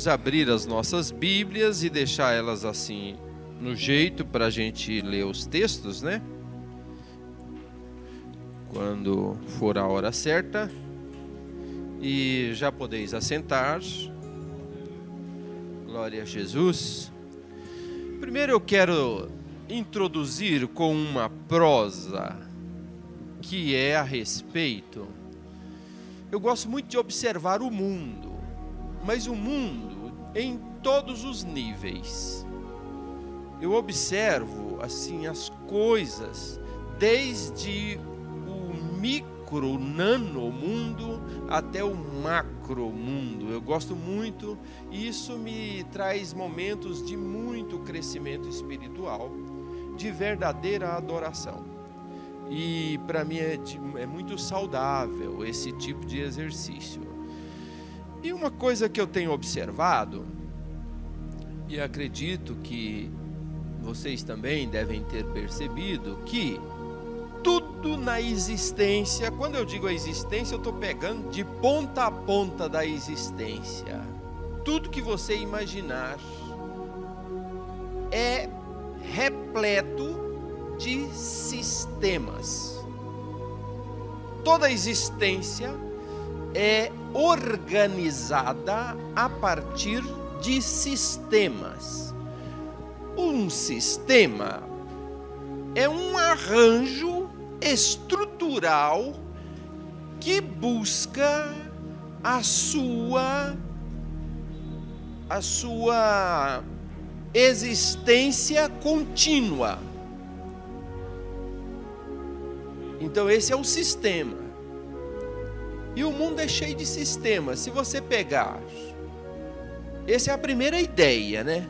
vamos abrir as nossas Bíblias e deixar elas assim no jeito para a gente ler os textos, né? Quando for a hora certa. E já podeis assentar. Glória a Jesus. Primeiro eu quero introduzir com uma prosa que é a respeito. Eu gosto muito de observar o mundo, mas o mundo em todos os níveis. Eu observo assim as coisas desde o micro, nano mundo até o macro mundo. Eu gosto muito e isso me traz momentos de muito crescimento espiritual, de verdadeira adoração. E para mim é muito saudável esse tipo de exercício. E uma coisa que eu tenho observado, e acredito que vocês também devem ter percebido, que tudo na existência, quando eu digo a existência, eu estou pegando de ponta a ponta da existência. Tudo que você imaginar é repleto de sistemas. Toda a existência é organizada a partir de sistemas. Um sistema é um arranjo estrutural que busca a sua existência contínua. Então esse é o sistema. E o mundo é cheio de sistemas. Se você pegar, essa é a primeira ideia, né?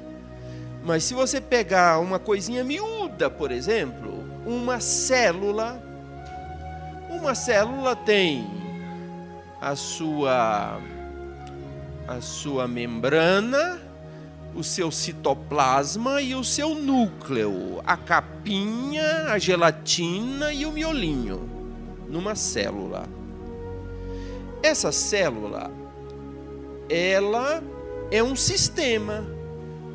Mas se você pegar uma coisinha miúda, por exemplo, uma célula tem a sua membrana, o seu citoplasma e o seu núcleo, a capinha, a gelatina e o miolinho numa célula. Essa célula, ela é um sistema,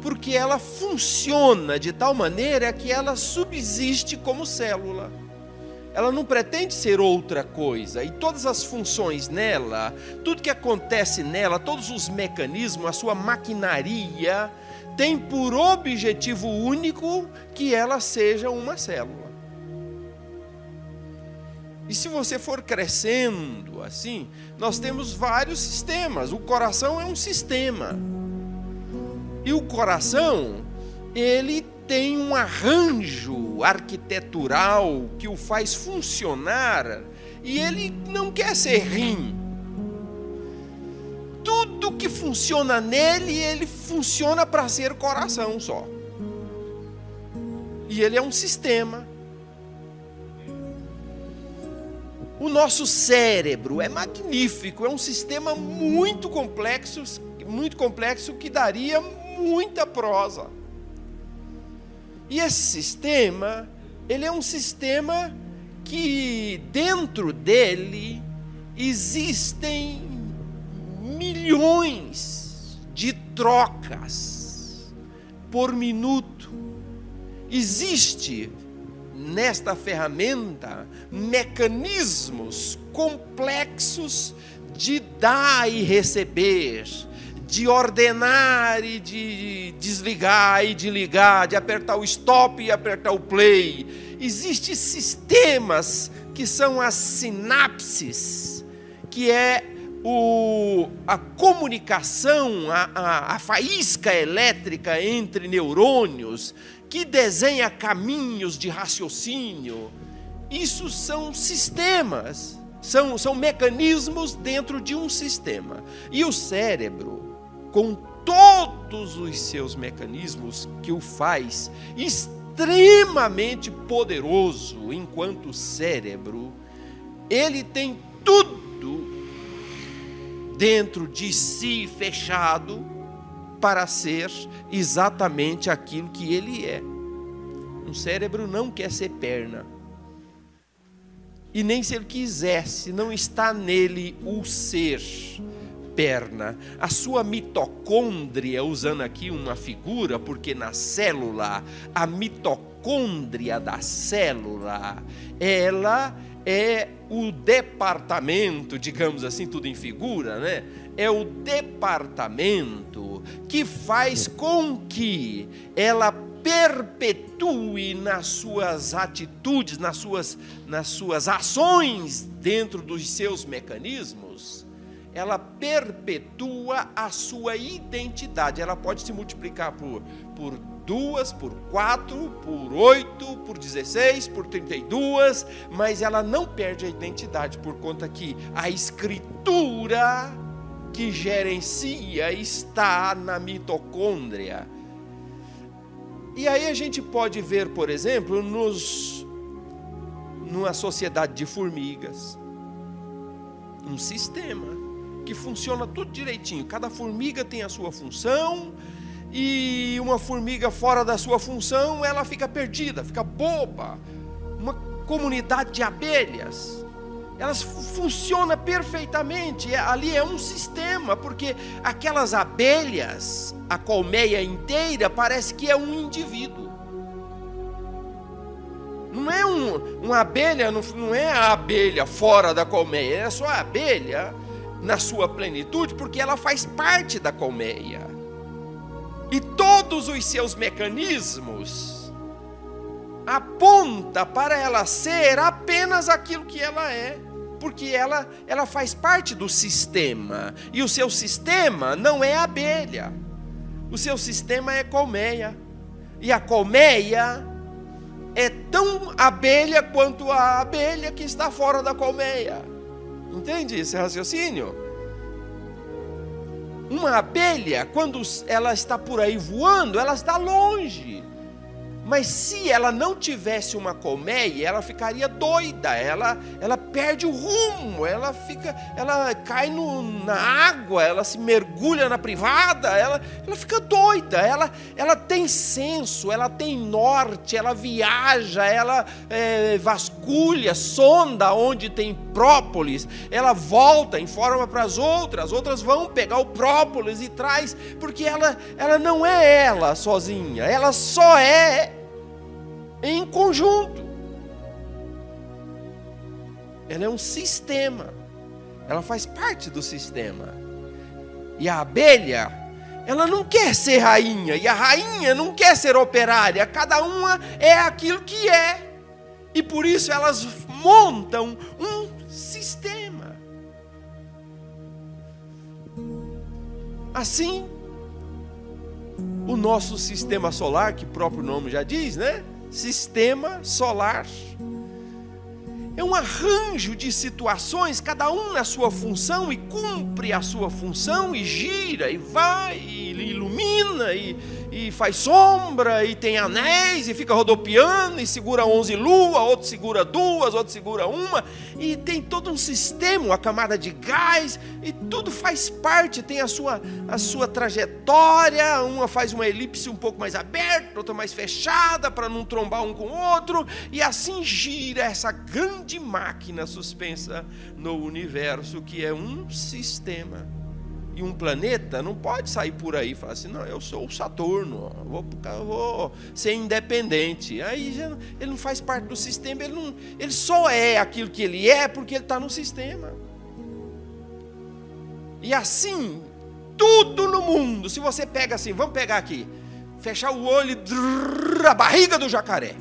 porque ela funciona de tal maneira que ela subsiste como célula. Ela não pretende ser outra coisa, e todas as funções nela, tudo que acontece nela, todos os mecanismos, a sua maquinaria, tem por objetivo único que ela seja uma célula. E se você for crescendo assim, nós temos vários sistemas. O coração é um sistema. E o coração, ele tem um arranjo arquitetural que o faz funcionar, e ele não quer ser rim. Tudo que funciona nele, ele funciona para ser coração só. E ele é um sistema. O nosso cérebro é magnífico, é um sistema muito complexo que daria muita prosa. E esse sistema, ele é um sistema que dentro dele existem milhões de trocas por minuto. Existe nesta ferramenta mecanismos complexos de dar e receber, de ordenar e de desligar e de ligar, de apertar o stop e apertar o play. Existem sistemas que são as sinapses, que é a comunicação, a faísca elétrica entre neurônios, que desenha caminhos de raciocínio. Isso são sistemas, são mecanismos dentro de um sistema. E o cérebro, com todos os seus mecanismos, que o faz extremamente poderoso enquanto cérebro, ele tem tudo dentro de si fechado para ser exatamente aquilo que ele é. Um cérebro não quer ser perna. E nem se ele quisesse, não está nele o ser perna, a sua mitocôndria, usando aqui uma figura, porque na célula, a mitocôndria da célula, ela é o departamento, digamos assim, tudo em figura, né? É o departamento que faz com que ela perpetue nas suas atitudes, nas suas ações dentro dos seus mecanismos, ela perpetua a sua identidade. Ela pode se multiplicar por 2, por 4, por 8, por 16, por 32, mas ela não perde a identidade, por conta que a escritura que gerencia está na mitocôndria. E aí a gente pode ver, por exemplo, numa sociedade de formigas, um sistema que funciona tudo direitinho. Cada formiga tem a sua função, e uma formiga fora da sua função, ela fica perdida, fica boba. Uma comunidade de abelhas, elas funcionam perfeitamente. Ali é um sistema, porque aquelas abelhas, a colmeia inteira, parece que é um indivíduo. Não é uma abelha, não é a abelha fora da colmeia, é só a abelha na sua plenitude, porque ela faz parte da colmeia. E todos os seus mecanismos apontam para ela ser apenas aquilo que ela é, porque ela faz parte do sistema. E o seu sistema não é abelha, o seu sistema é colmeia. E a colmeia é tão abelha quanto a abelha que está fora da colmeia. Entende esse raciocínio? Uma abelha, quando ela está por aí voando, ela está longe. Mas se ela não tivesse uma colmeia, ela ficaria doida, ela perde o rumo, ela cai na água, ela se mergulha na privada, ela fica doida, ela tem senso, ela tem norte, ela viaja, ela vasculha, sonda onde tem própolis, ela volta, informa para as outras vão pegar o própolis e traz, porque ela não é ela sozinha, ela só é em conjunto. Ela é um sistema, ela faz parte do sistema. E a abelha, ela não quer ser rainha, e a rainha não quer ser operária, cada uma é aquilo que é, e por isso elas montam um sistema. Assim, o nosso sistema solar, que o próprio nome já diz, né? Sistema solar é um arranjo de situações, cada um na sua função, e cumpre a sua função, e gira, e vai, e ilumina, e faz sombra, e tem anéis, e fica rodopiando, e segura 11 luas, outro segura 2, outro segura 1, e tem todo um sistema, uma camada de gás, e tudo faz parte, tem a sua trajetória, uma faz uma elipse um pouco mais aberta, outra mais fechada, para não trombar um com o outro, e assim gira essa grande máquina suspensa no universo, que é um sistema. E um planeta não pode sair por aí e falar assim, não, eu sou o Saturno, vou ser independente. Aí ele não faz parte do sistema, ele só é aquilo que ele é porque ele está no sistema. E assim, tudo no mundo, se você pega assim, vamos pegar aqui, fechar o olho, a barriga do jacaré,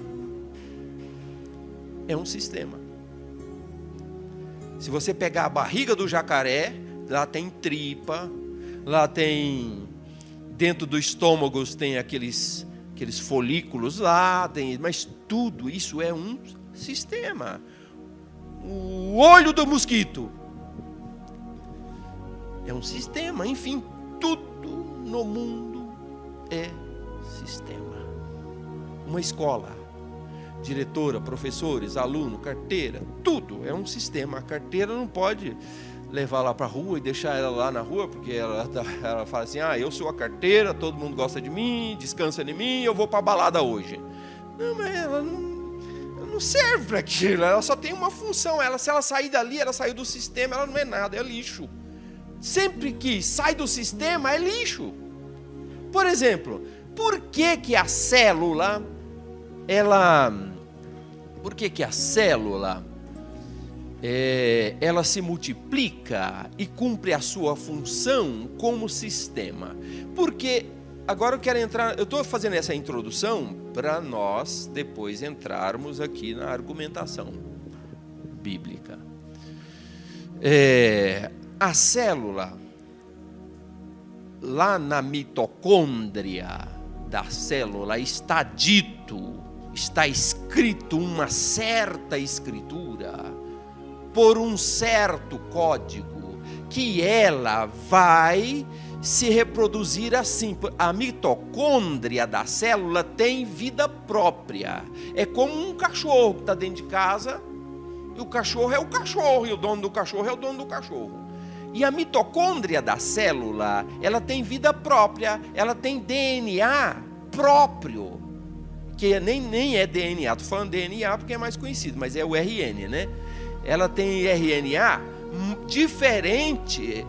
é um sistema. Se você pegar a barriga do jacaré, lá tem tripa, lá tem, dentro do estômago tem aqueles folículos lá, mas tudo isso é um sistema. O olho do mosquito é um sistema, enfim, tudo no mundo é sistema. Uma escola, diretora, professores, aluno, carteira, tudo é um sistema. A carteira não pode levar lá para a rua e deixar ela lá na rua, porque ela fala assim, eu sou a carteira, todo mundo gosta de mim, descansa de mim, eu vou para a balada hoje. Não, mas ela não serve para aquilo, ela só tem uma função, se ela sair dali, ela saiu do sistema, ela não é nada, é lixo. sempre que sai do sistema é lixo. Por exemplo, por que a célula, ela se multiplica e cumpre a sua função como sistema? Porque agora eu estou fazendo essa introdução para nós depois entrarmos aqui na argumentação bíblica. A célula, lá na mitocôndria da célula, está escrito uma certa escritura, por um certo código, que ela vai se reproduzir assim. A mitocôndria da célula tem vida própria. É como um cachorro que está dentro de casa, e o cachorro é o cachorro, e o dono do cachorro é o dono do cachorro. E a mitocôndria da célula, ela tem vida própria, ela tem DNA próprio, que nem é DNA, estou falando DNA porque é mais conhecido, mas é o RN, né? Ela tem RNA diferente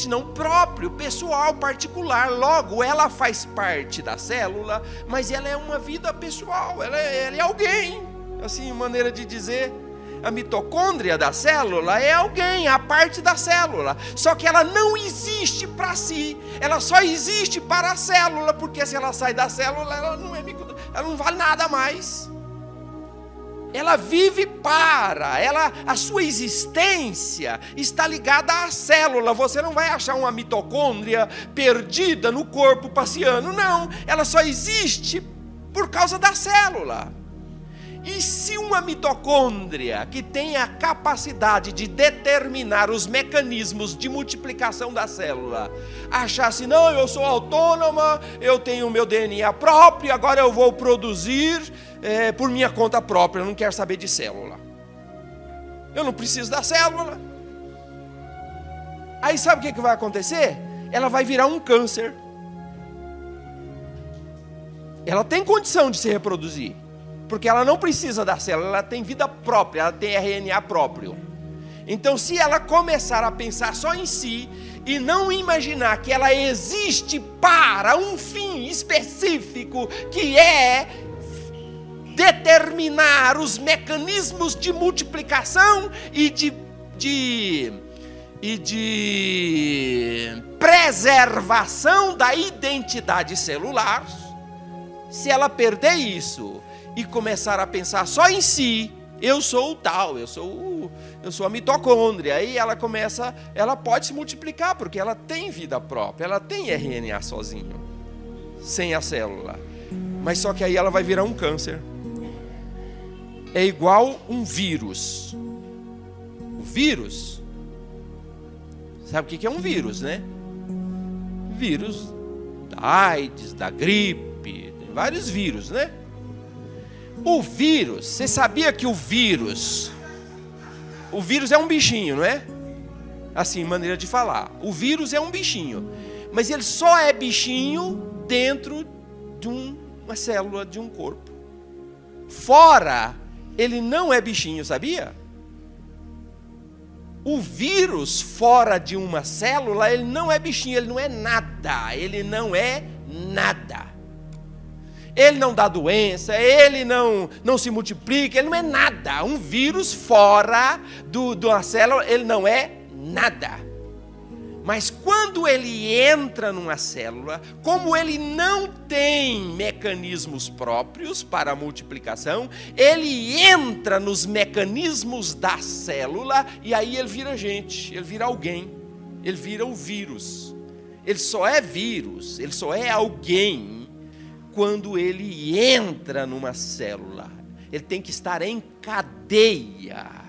não, próprio, pessoal, particular. Logo, ela faz parte da célula, mas ela é uma vida pessoal, ela é alguém, assim, maneira de dizer. A mitocôndria da célula é alguém, a parte da célula, só que ela não existe para si, ela só existe para a célula, porque se ela sai da célula, ela não vale nada mais. Ela vive a sua existência está ligada à célula. Você não vai achar uma mitocôndria perdida no corpo passeando, não. Ela só existe por causa da célula. E se uma mitocôndria que tem a capacidade de determinar os mecanismos de multiplicação da célula achasse, não, eu sou autônoma, eu tenho o meu DNA próprio, agora eu vou produzir por minha conta própria, eu não quero saber de célula, eu não preciso da célula. Aí sabe o que vai acontecer? Ela vai virar um câncer. Ela tem condição de se reproduzir, porque ela não precisa da célula, ela tem vida própria, ela tem RNA próprio. Então, se ela começar a pensar só em si e não imaginar que ela existe para um fim específico, que é determinar os mecanismos de multiplicação e de preservação da identidade celular, se ela perder isso e começar a pensar só em si, eu sou o tal, eu sou a mitocôndria, aí ela pode se multiplicar, porque ela tem vida própria, ela tem RNA sozinho, sem a célula, mas só que aí ela vai virar um câncer. É igual um vírus. O vírus, sabe o que é um vírus, né? Vírus da AIDS, da gripe, tem vários vírus, né? O vírus, você sabia que o vírus é um bichinho, não é? Assim, maneira de falar. O vírus é um bichinho, mas ele só é bichinho dentro de uma célula de um corpo. Fora, ele não é bichinho, sabia? O vírus fora de uma célula, ele não é bichinho, ele não é nada, ele não é nada. Ele não dá doença, ele não se multiplica, ele não é nada. Um vírus fora de uma célula, ele não é nada. Mas quando ele entra numa célula, como ele não tem mecanismos próprios para a multiplicação, ele entra nos mecanismos da célula e aí ele vira gente, ele vira alguém, ele vira o vírus. Ele só é vírus, ele só é alguém quando ele entra numa célula. Ele tem que estar em cadeia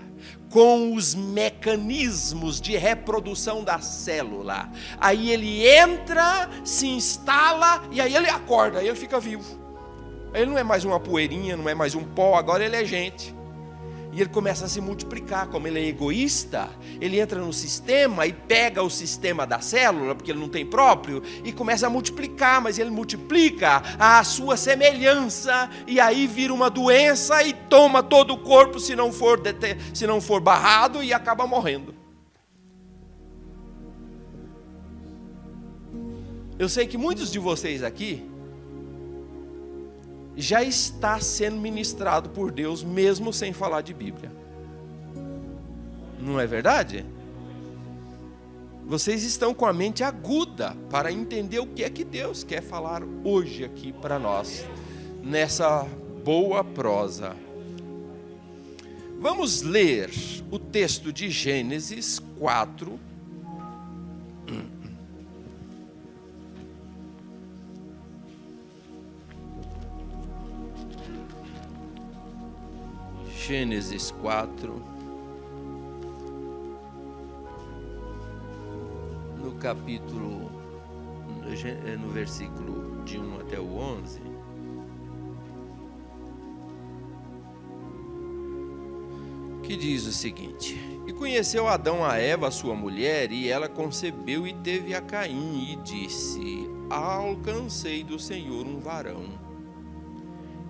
com os mecanismos de reprodução da célula. Aí ele entra, se instala e aí ele acorda, aí ele fica vivo. Ele não é mais uma poeirinha, não é mais um pó, agora ele é gente. E ele começa a se multiplicar. Como ele é egoísta, ele entra no sistema e pega o sistema da célula, porque ele não tem próprio, e começa a multiplicar, mas ele multiplica à sua semelhança, e aí vira uma doença e toma todo o corpo se não for barrado, e acaba morrendo. Eu sei que muitos de vocês aqui já está sendo ministrado por Deus, mesmo sem falar de Bíblia. Não é verdade? Vocês estão com a mente aguda para entender o que é que Deus quer falar hoje aqui para nós, nessa boa prosa. Vamos ler o texto de Gênesis 4. Gênesis 4, no capítulo, no versículo de 1 até o 11, que diz o seguinte: E conheceu Adão a Eva, sua mulher, e ela concebeu e teve a Caim, e disse: Alcancei do Senhor um varão.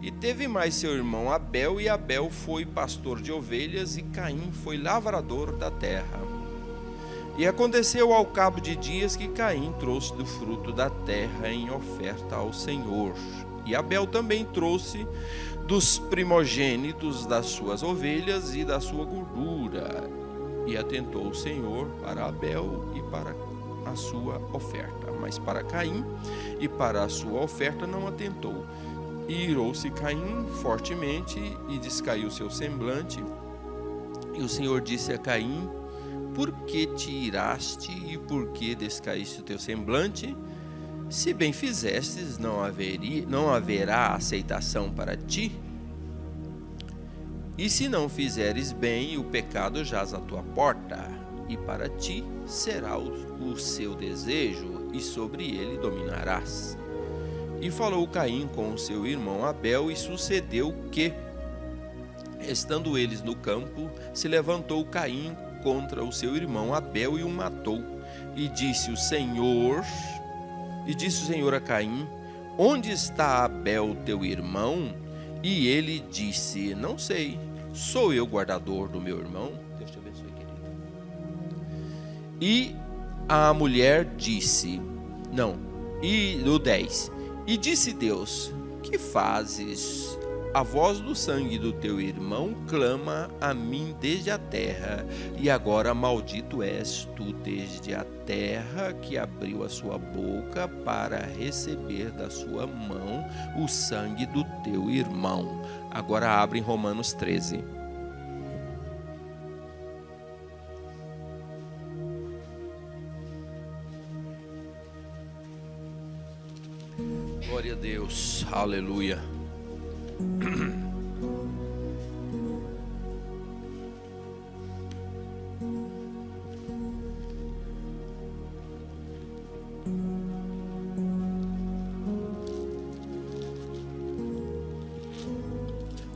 E teve mais seu irmão Abel, e Abel foi pastor de ovelhas, e Caim foi lavrador da terra. E aconteceu ao cabo de dias que Caim trouxe do fruto da terra em oferta ao Senhor. E Abel também trouxe dos primogênitos das suas ovelhas e da sua gordura. E atentou o Senhor para Abel e para a sua oferta, mas para Caim e para a sua oferta não atentou. E irou-se Caim fortemente e descaiu seu semblante. E o Senhor disse a Caim: Por que te iraste e por que descaíste o teu semblante? Se bem fizestes, não haverá aceitação para ti. E se não fizeres bem, o pecado jaz à tua porta, e para ti será o seu desejo, e sobre ele dominarás. E falou Caim com o seu irmão Abel, e sucedeu que, estando eles no campo, se levantou Caim contra o seu irmão Abel e o matou. E disse o Senhor a Caim: Onde está Abel teu irmão? E ele disse: Não sei, sou eu guardador do meu irmão? Deus te abençoe, querido. E a mulher disse, no 10, e disse Deus: Que fazes? A voz do sangue do teu irmão clama a mim desde a terra, e agora maldito és tu desde a terra, que abriu a sua boca para receber da sua mão o sangue do teu irmão. Agora abre em Romanos 13. Glória a Deus, aleluia.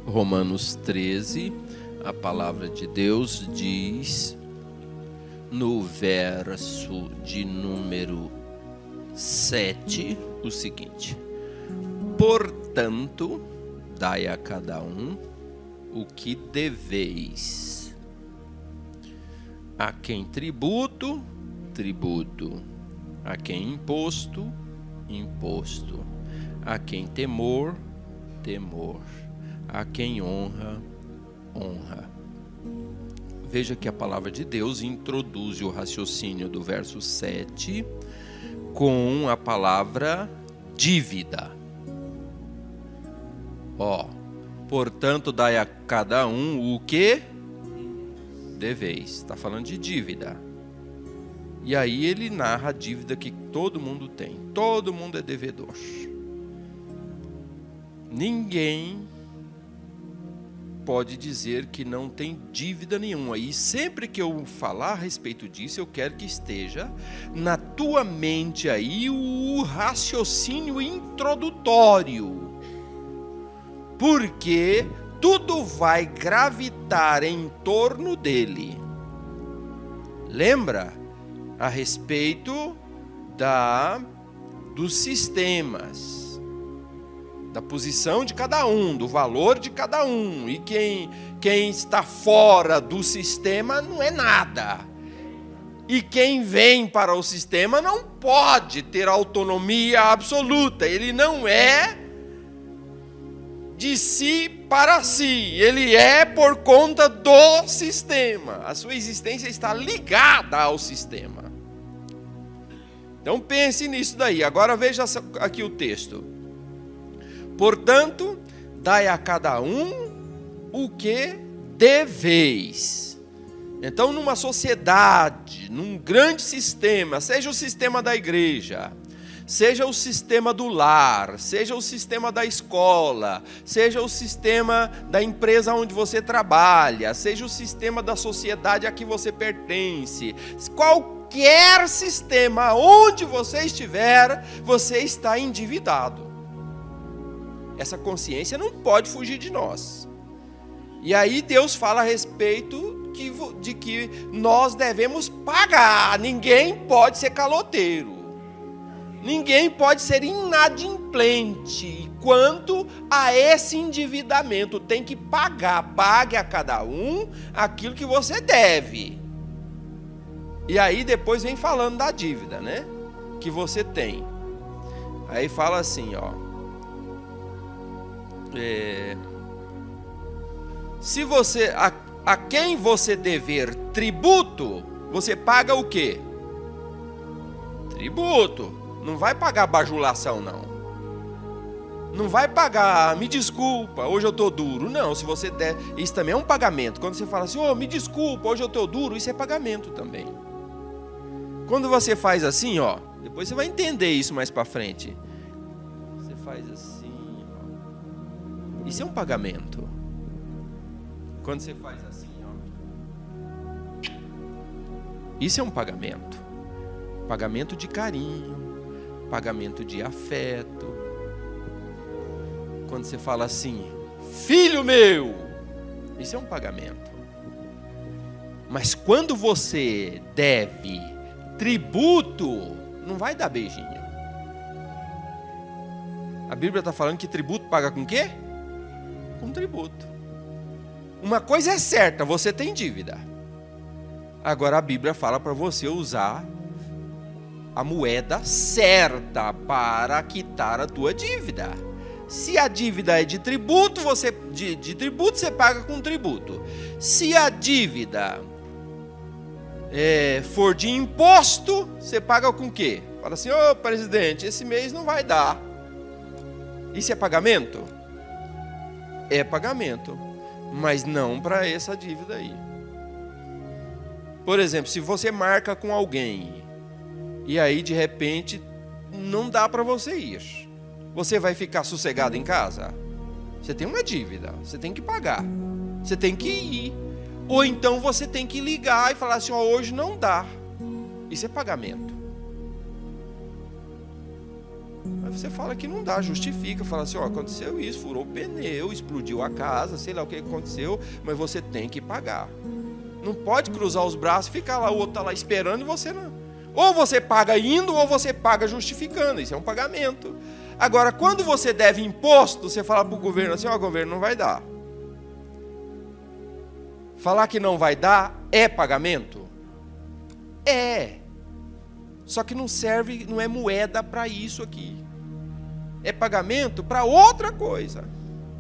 Romanos 13, a palavra de Deus diz, no verso de número 7, o seguinte: Portanto, dai a cada um o que deveis. A quem tributo, tributo. A quem imposto, imposto. A quem temor, temor. A quem honra, honra. Veja que a palavra de Deus introduz o raciocínio do verso 7 com a palavra dívida. Portanto, dai a cada um o que deveis. Está falando de dívida. E aí ele narra a dívida que todo mundo tem. Todo mundo é devedor. Ninguém pode dizer que não tem dívida nenhuma. E sempre que eu falar a respeito disso, eu quero que esteja na tua mente aí o raciocínio introdutório. Porque tudo vai gravitar em torno dele. Lembra a respeito dos sistemas, da posição de cada um, do valor de cada um. E quem está fora do sistema não é nada. E quem vem para o sistema não pode ter autonomia absoluta. Ele não é de si para si. Ele é por conta do sistema. A sua existência está ligada ao sistema. Então pense nisso daí. Agora veja aqui o texto. Portanto, dai a cada um o que deveis. Então, numa sociedade, num grande sistema, seja o sistema da igreja, seja o sistema do lar, seja o sistema da escola, seja o sistema da empresa onde você trabalha, seja o sistema da sociedade a que você pertence, qualquer sistema onde você estiver, você está endividado. Essa consciência não pode fugir de nós. E aí Deus fala a respeito de que nós devemos pagar. Ninguém pode ser caloteiro. Ninguém pode ser inadimplente quanto a esse endividamento. Tem que pagar. Pague a cada um aquilo que você deve. E aí depois vem falando da dívida, né? Que você tem. Aí fala assim, ó. Se você... A quem você dever tributo, você paga o quê? Tributo. Não vai pagar bajulação, não. Não vai pagar, me desculpa, hoje eu estou duro. Não, se você der, isso também é um pagamento. Quando você fala assim, me desculpa, hoje eu estou duro, isso é pagamento também. Quando você faz assim, ó, depois você vai entender isso mais para frente. Você faz assim, ó. Isso é um pagamento. Quando você faz assim, ó, isso é um pagamento. Pagamento de carinho, pagamento de afeto. Quando você fala assim, filho meu, isso é um pagamento. Mas quando você deve tributo, não vai dar beijinho. A Bíblia está falando que tributo paga com quê? Com tributo. Uma coisa é certa, você tem dívida. Agora a Bíblia fala para você usar a moeda certa para quitar a tua dívida. Se a dívida é de tributo, de tributo você paga com tributo. Se a dívida for de imposto, você paga com o quê? Fala assim, presidente, esse mês não vai dar. Isso é pagamento? É pagamento. Mas não para essa dívida aí. Por exemplo, se você marca com alguém e aí de repente não dá para você ir, você vai ficar sossegado em casa? Você tem uma dívida, você tem que pagar, você tem que ir. Ou então você tem que ligar e falar assim, hoje não dá. Isso é pagamento. Aí você fala que não dá, justifica, fala assim, aconteceu isso, furou o pneu, explodiu a casa, sei lá o que aconteceu, mas você tem que pagar. Não pode cruzar os braços e ficar lá, o outro está lá esperando e você não. Ou você paga indo, ou você paga justificando, isso é um pagamento. Agora, quando você deve imposto, você fala para o governo assim, governo, não vai dar. Falar que não vai dar é pagamento? É. Só que não serve, não é moeda para isso aqui. É pagamento para outra coisa.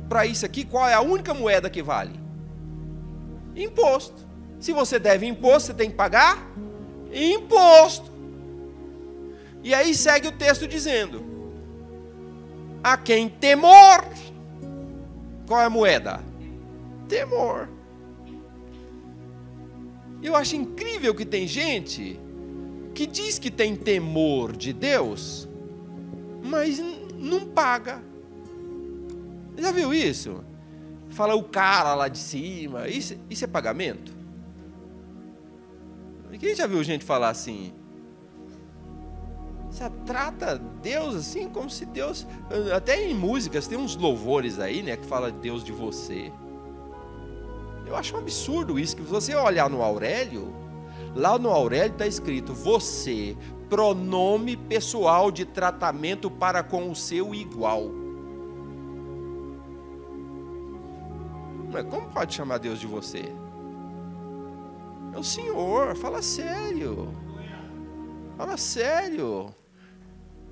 Para isso aqui, qual é a única moeda que vale? Imposto. Se você deve imposto, você tem que pagar imposto. E aí segue o texto dizendo: a quem temor. Qual é a moeda? Temor. Eu acho incrível que tem gente que diz que tem temor de Deus, mas não paga. Já viu isso? Fala o cara lá de cima, isso é pagamento? Quem já viu gente falar assim? Você trata Deus assim como se Deus... Até em músicas tem uns louvores aí, né, que fala Deus de você. Eu acho um absurdo isso, que você olhar no Aurélio, lá no Aurélio está escrito você, pronome pessoal de tratamento para com o seu igual. Mas como pode chamar Deus de você? É o Senhor, fala sério. Fala sério.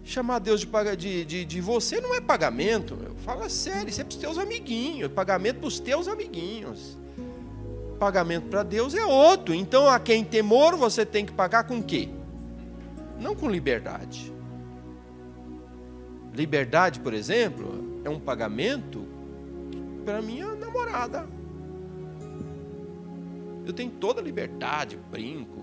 Chamar Deus de você não é pagamento, meu. Fala sério, isso é para os teus amiguinhos. Pagamento para os teus amiguinhos. Pagamento para Deus é outro. Então, a quem temor, você tem que pagar com o quê? Não com liberdade. Liberdade, por exemplo, é um pagamento para minha namorada. Eu tenho toda a liberdade, brinco,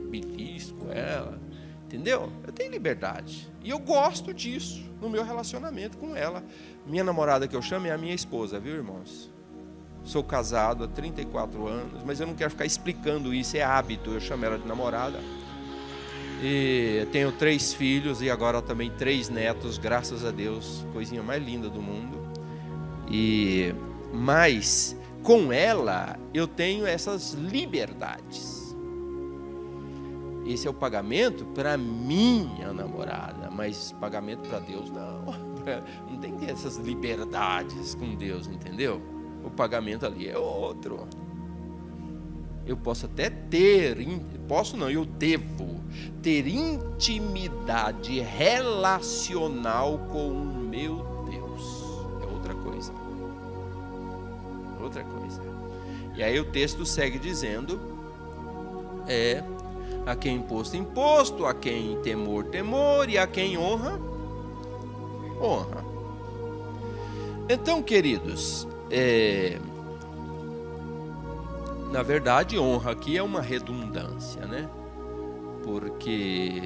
belisco ela, entendeu? Eu tenho liberdade. E eu gosto disso no meu relacionamento com ela. Minha namorada que eu chamo é a minha esposa, viu, irmãos? Sou casado há 34 anos, mas eu não quero ficar explicando isso, é hábito, eu chamo ela de namorada. E tenho 3 filhos e agora também 3 netos, graças a Deus, coisinha mais linda do mundo. Mas com ela eu tenho essas liberdades. Esse é o pagamento para minha namorada, mas pagamento para Deus não. Não tem essas liberdades com Deus, entendeu? O pagamento ali é outro. Eu posso até eu devo ter intimidade relacional com o meu Deus. É outra coisa. Outra coisa. E aí o texto segue dizendo: a quem imposto, imposto, a quem temor, temor, e a quem honra, honra. Então, queridos, na verdade, honra aqui é uma redundância, né? Porque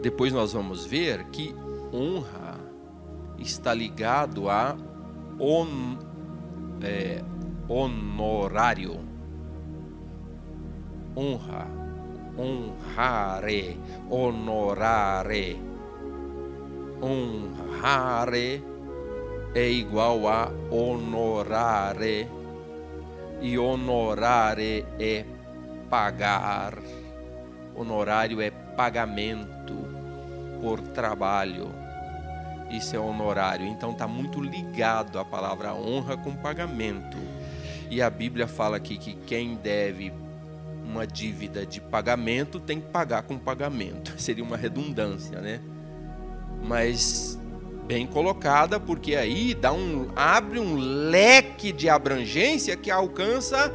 depois nós vamos ver que honra está ligado a honorário. Honra, honrare, honorare. Honrare é igual a honorare. E honorare é pagar. Honorário é pagamento por trabalho. Isso é honorário. Então está muito ligado a palavra honra com pagamento. E a Bíblia fala aqui que quem deve uma dívida de pagamento tem que pagar com pagamento. Seria uma redundância, né? Mas bem colocada, porque aí abre um leque de abrangência que alcança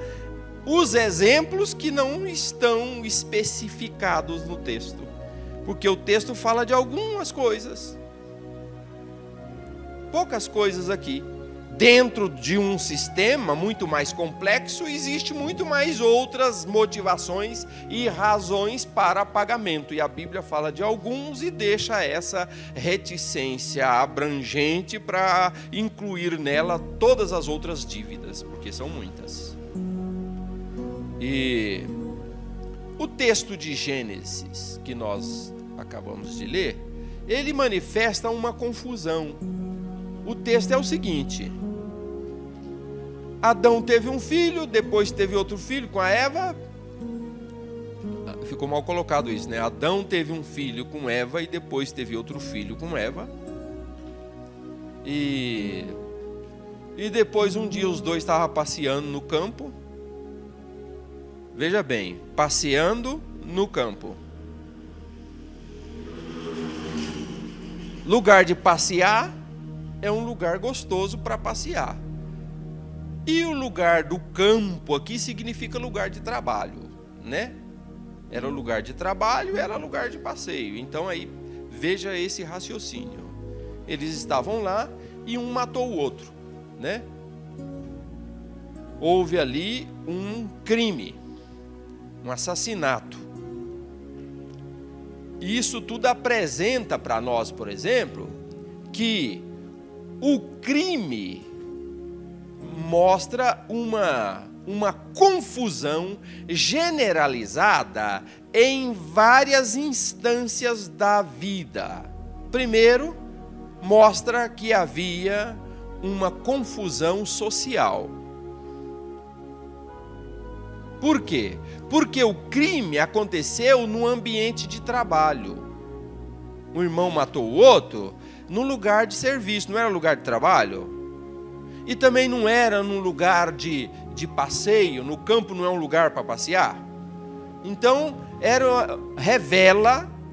os exemplos que não estão especificados no texto. Porque o texto fala de algumas coisas. Poucas coisas aqui. Dentro de um sistema muito mais complexo, existe muito mais outras motivações e razões para pagamento. E a Bíblia fala de alguns e deixa essa reticência abrangente para incluir nela todas as outras dívidas, porque são muitas. E o texto de Gênesis, que nós acabamos de ler, ele manifesta uma confusão. O texto é o seguinte: Adão teve um filho, depois teve outro filho com a Eva. Ficou mal colocado isso, né? Adão teve um filho com Eva e depois teve outro filho com Eva. E depois um dia os dois estavam passeando no campo. Veja bem, passeando no campo. Lugar de passear é um lugar gostoso para passear. E o lugar do campo aqui significa lugar de trabalho, né? Era lugar de trabalho, era lugar de passeio. Então aí, veja esse raciocínio. Eles estavam lá e um matou o outro, né? Houve ali um crime, um assassinato. E isso tudo apresenta para nós, por exemplo, que o crime mostra uma confusão generalizada em várias instâncias da vida. Primeiro, mostra que havia uma confusão social. Por quê? Porque o crime aconteceu no ambiente de trabalho. Um irmão matou o outro no lugar de serviço, não era lugar de trabalho? E também não era num lugar de de passeio, no campo não é um lugar para passear. Então,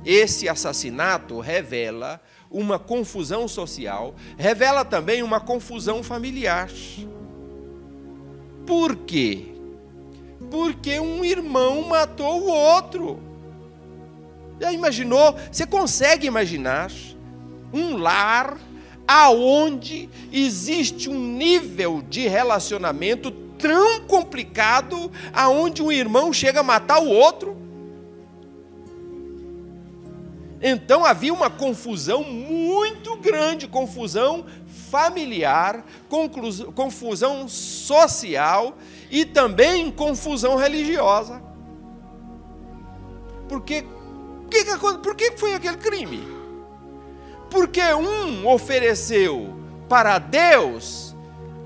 esse assassinato revela uma confusão social, revela também uma confusão familiar. Por quê? Porque um irmão matou o outro. Já imaginou? Você consegue imaginar um lar aonde existe um nível de relacionamento tão complicado, aonde um irmão chega a matar o outro? Então havia uma confusão muito grande, confusão familiar, confusão social e também confusão religiosa. Por que foi aquele crime? Porque um ofereceu para Deus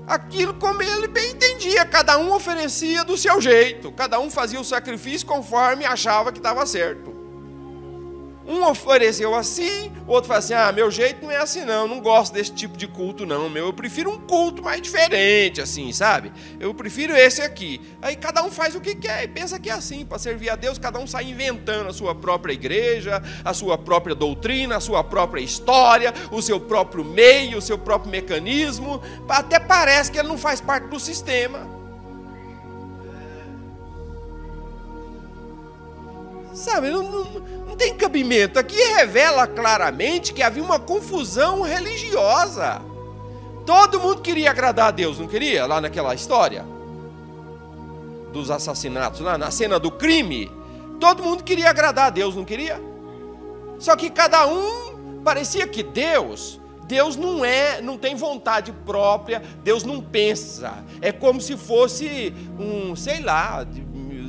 aquilo como ele bem entendia, cada um oferecia do seu jeito, cada um fazia o sacrifício conforme achava que estava certo. Um ofereceu assim, o outro falou assim, meu jeito não é assim não gosto desse tipo de culto não, eu prefiro um culto mais diferente, assim, sabe? Eu prefiro esse aqui. Aí cada um faz o que quer e pensa que é assim, para servir a Deus, cada um sai inventando a sua própria igreja, a sua própria doutrina, a sua própria história, o seu próprio meio, o seu próprio mecanismo, até parece que ele não faz parte do sistema. Sabe, não tem cabimento. Aqui revela claramente que havia uma confusão religiosa. Todo mundo queria agradar a Deus, não queria? Lá naquela história dos assassinatos, na cena do crime, todo mundo queria agradar a Deus, não queria? Só que cada um parecia que Deus não tem vontade própria, Deus não pensa. É como se fosse sei lá,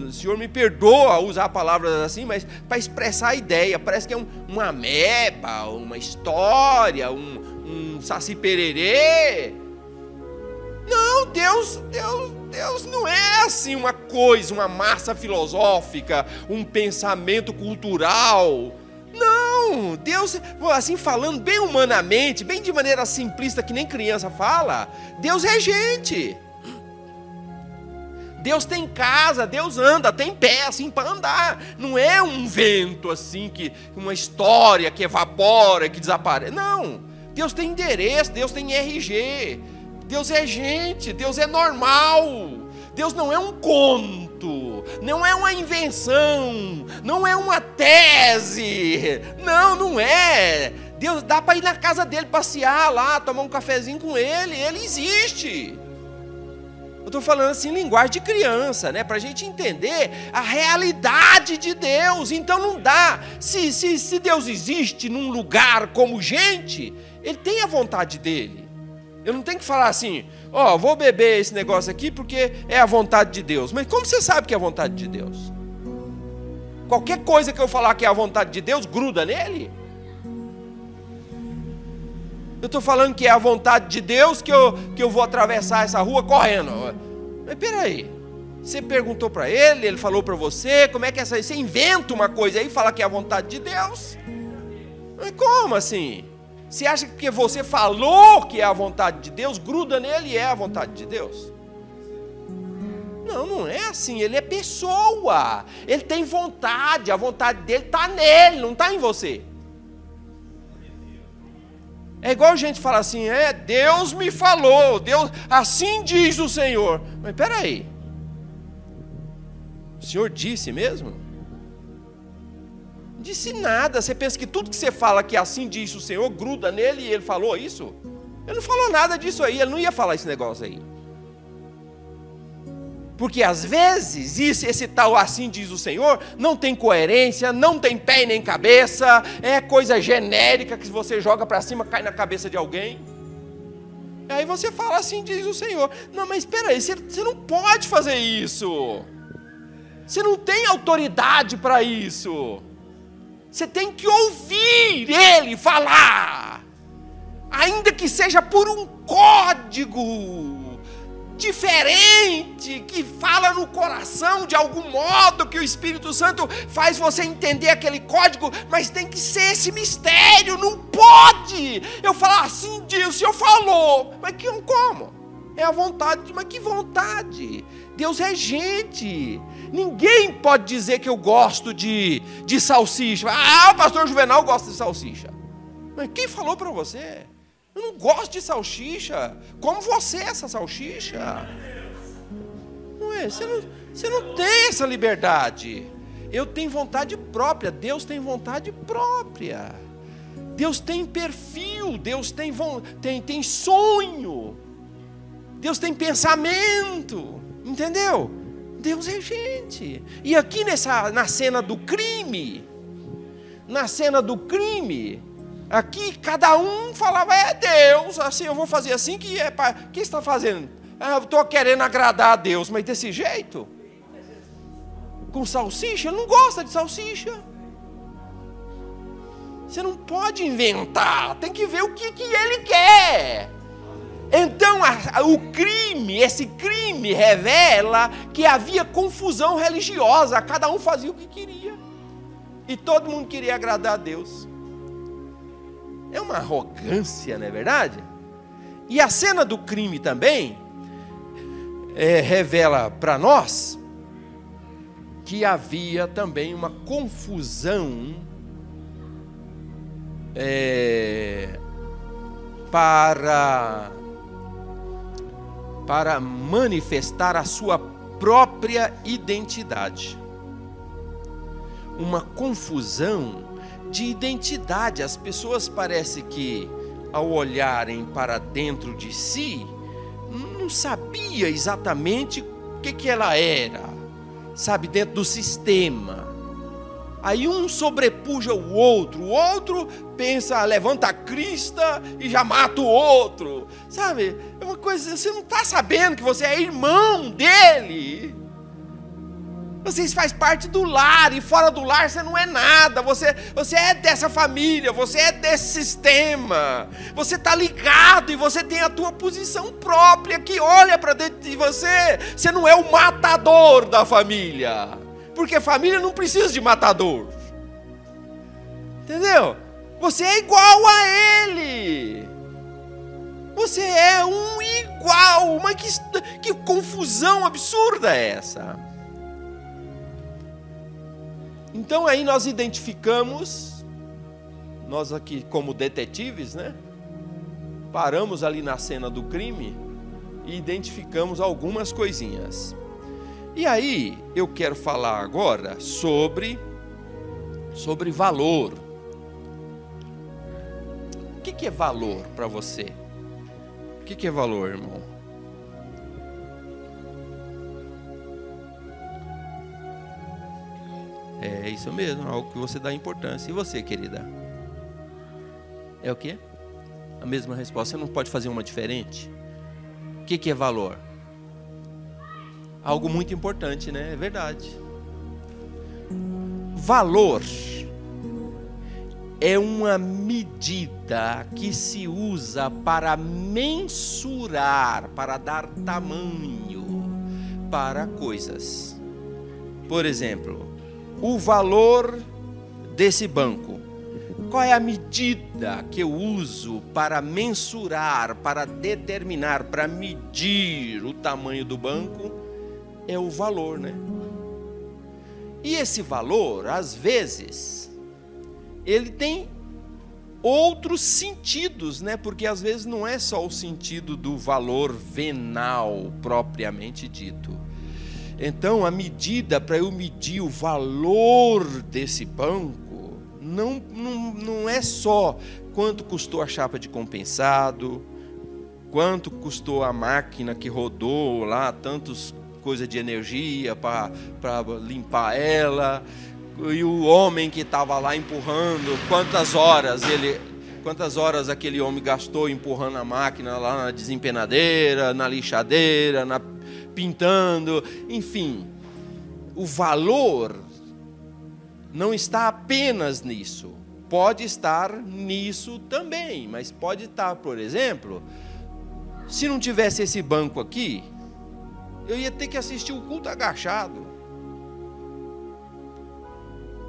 o senhor me perdoa usar palavras assim, mas para expressar a ideia, parece que é uma ameba, uma história, um saci pererê. Não, Deus não é assim uma coisa, uma massa filosófica, um pensamento cultural. Não, Deus, assim falando bem humanamente, bem de maneira simplista que nem criança fala, Deus é gente. Deus tem casa, Deus anda, tem pé assim para andar. Não é um vento assim, uma história que evapora, que desaparece. Não, Deus tem endereço, Deus tem RG. Deus é gente, Deus é normal. Deus não é um conto, não é uma invenção, não é uma tese. Não é. Deus dá para ir na casa dele, passear lá, tomar um cafezinho com ele existe. Eu estou falando assim, linguagem de criança, né? Para a gente entender a realidade de Deus. Então não dá. Se Deus existe num lugar como gente, Ele tem a vontade dele. Eu não tenho que falar assim, vou beber esse negócio aqui porque é a vontade de Deus. Mas como você sabe que é a vontade de Deus? Qualquer coisa que eu falar que é a vontade de Deus, gruda nele? Eu estou falando que é a vontade de Deus que eu vou atravessar essa rua correndo. Mas peraí, você perguntou para ele, ele falou para você, como é que é essa? Você inventa uma coisa aí e fala que é a vontade de Deus? Mas como assim? Você acha que porque você falou que é a vontade de Deus, gruda nele e é a vontade de Deus? Não é assim, ele é pessoa, ele tem vontade, a vontade dele está nele, não está em você. É igual a gente fala assim, Deus me falou, Deus, assim diz o Senhor. Mas peraí, o Senhor disse mesmo? Não disse nada. Você pensa que tudo que você fala que assim diz o Senhor, gruda nele e ele falou isso? Ele não falou nada disso aí, ele não ia falar esse negócio aí. Porque às vezes, esse tal assim diz o Senhor, não tem coerência, não tem pé e nem cabeça, é coisa genérica que você joga para cima, cai na cabeça de alguém. Aí você fala assim diz o Senhor. Não, mas espera aí, você não pode fazer isso. Você não tem autoridade para isso. Você tem que ouvir Ele falar. Ainda que seja por um código diferente, que fala no coração de algum modo, que o Espírito Santo faz você entender aquele código, mas tem que ser esse mistério, não pode eu falar assim, o Senhor falou, mas como? É a vontade, mas que vontade? Deus é gente. Ninguém pode dizer que eu gosto de salsicha. Ah, o pastor Juvenal gosta de salsicha. Mas quem falou para você? Eu não gosto de salsicha. Como você essa salsicha? Não é? Você não tem essa liberdade. Eu tenho vontade própria. Deus tem vontade própria. Deus tem perfil. Deus tem sonho. Deus tem pensamento. Entendeu? Deus é gente. E aqui na cena do crime, aqui cada um falava, é Deus, assim eu vou fazer assim, que é para. O que está fazendo? Eu estou querendo agradar a Deus, mas desse jeito? Com salsicha? Ele não gosta de salsicha. Você não pode inventar, tem que ver o que ele quer. Então esse crime revela que havia confusão religiosa, cada um fazia o que queria. E todo mundo queria agradar a Deus. É uma arrogância, não é verdade? E a cena do crime também revela para nós que havia também uma confusão para manifestar a sua própria identidade. Uma confusão de identidade. As pessoas parece que, ao olharem para dentro de si, não sabia exatamente o que ela era, sabe, dentro do sistema. Aí um sobrepuja o outro pensa, levanta a crista e já mata o outro, sabe? É uma coisa, você não está sabendo que você é irmão dele. Vocês fazem parte do lar, e fora do lar você não é nada, você é dessa família, você é desse sistema, você está ligado e você tem a tua posição própria que olha para dentro de você não é o matador da família, porque família não precisa de matador, entendeu? Você é igual a ele, você é um igual, mas que confusão absurda é essa? Então aí nós identificamos, nós aqui como detetives, né? Paramos ali na cena do crime e identificamos algumas coisinhas. E aí eu quero falar agora sobre valor. O que é valor para você? O que é valor, irmão? É isso mesmo, algo que você dá importância. E você, querida? É o quê? A mesma resposta. Você não pode fazer uma diferente? O que é valor? Algo muito importante, né? É verdade. Valor é uma medida que se usa para mensurar, para dar tamanho para coisas. Por exemplo, o valor desse banco. Qual é a medida que eu uso para mensurar, para determinar, para medir o tamanho do banco? É o valor, né? E esse valor, às vezes, ele tem outros sentidos, né? Porque às vezes não é só o sentido do valor venal propriamente dito. Então, a medida para eu medir o valor desse banco não é só quanto custou a chapa de compensado, quanto custou a máquina que rodou lá, tantas coisas de energia para limpar ela, e o homem que estava lá empurrando, quantas horas aquele homem gastou empurrando a máquina lá na desempenadeira, na lixadeira, pintando, enfim. O valor não está apenas nisso, pode estar nisso também, mas pode estar, por exemplo, se não tivesse esse banco aqui, eu ia ter que assistir o culto agachado,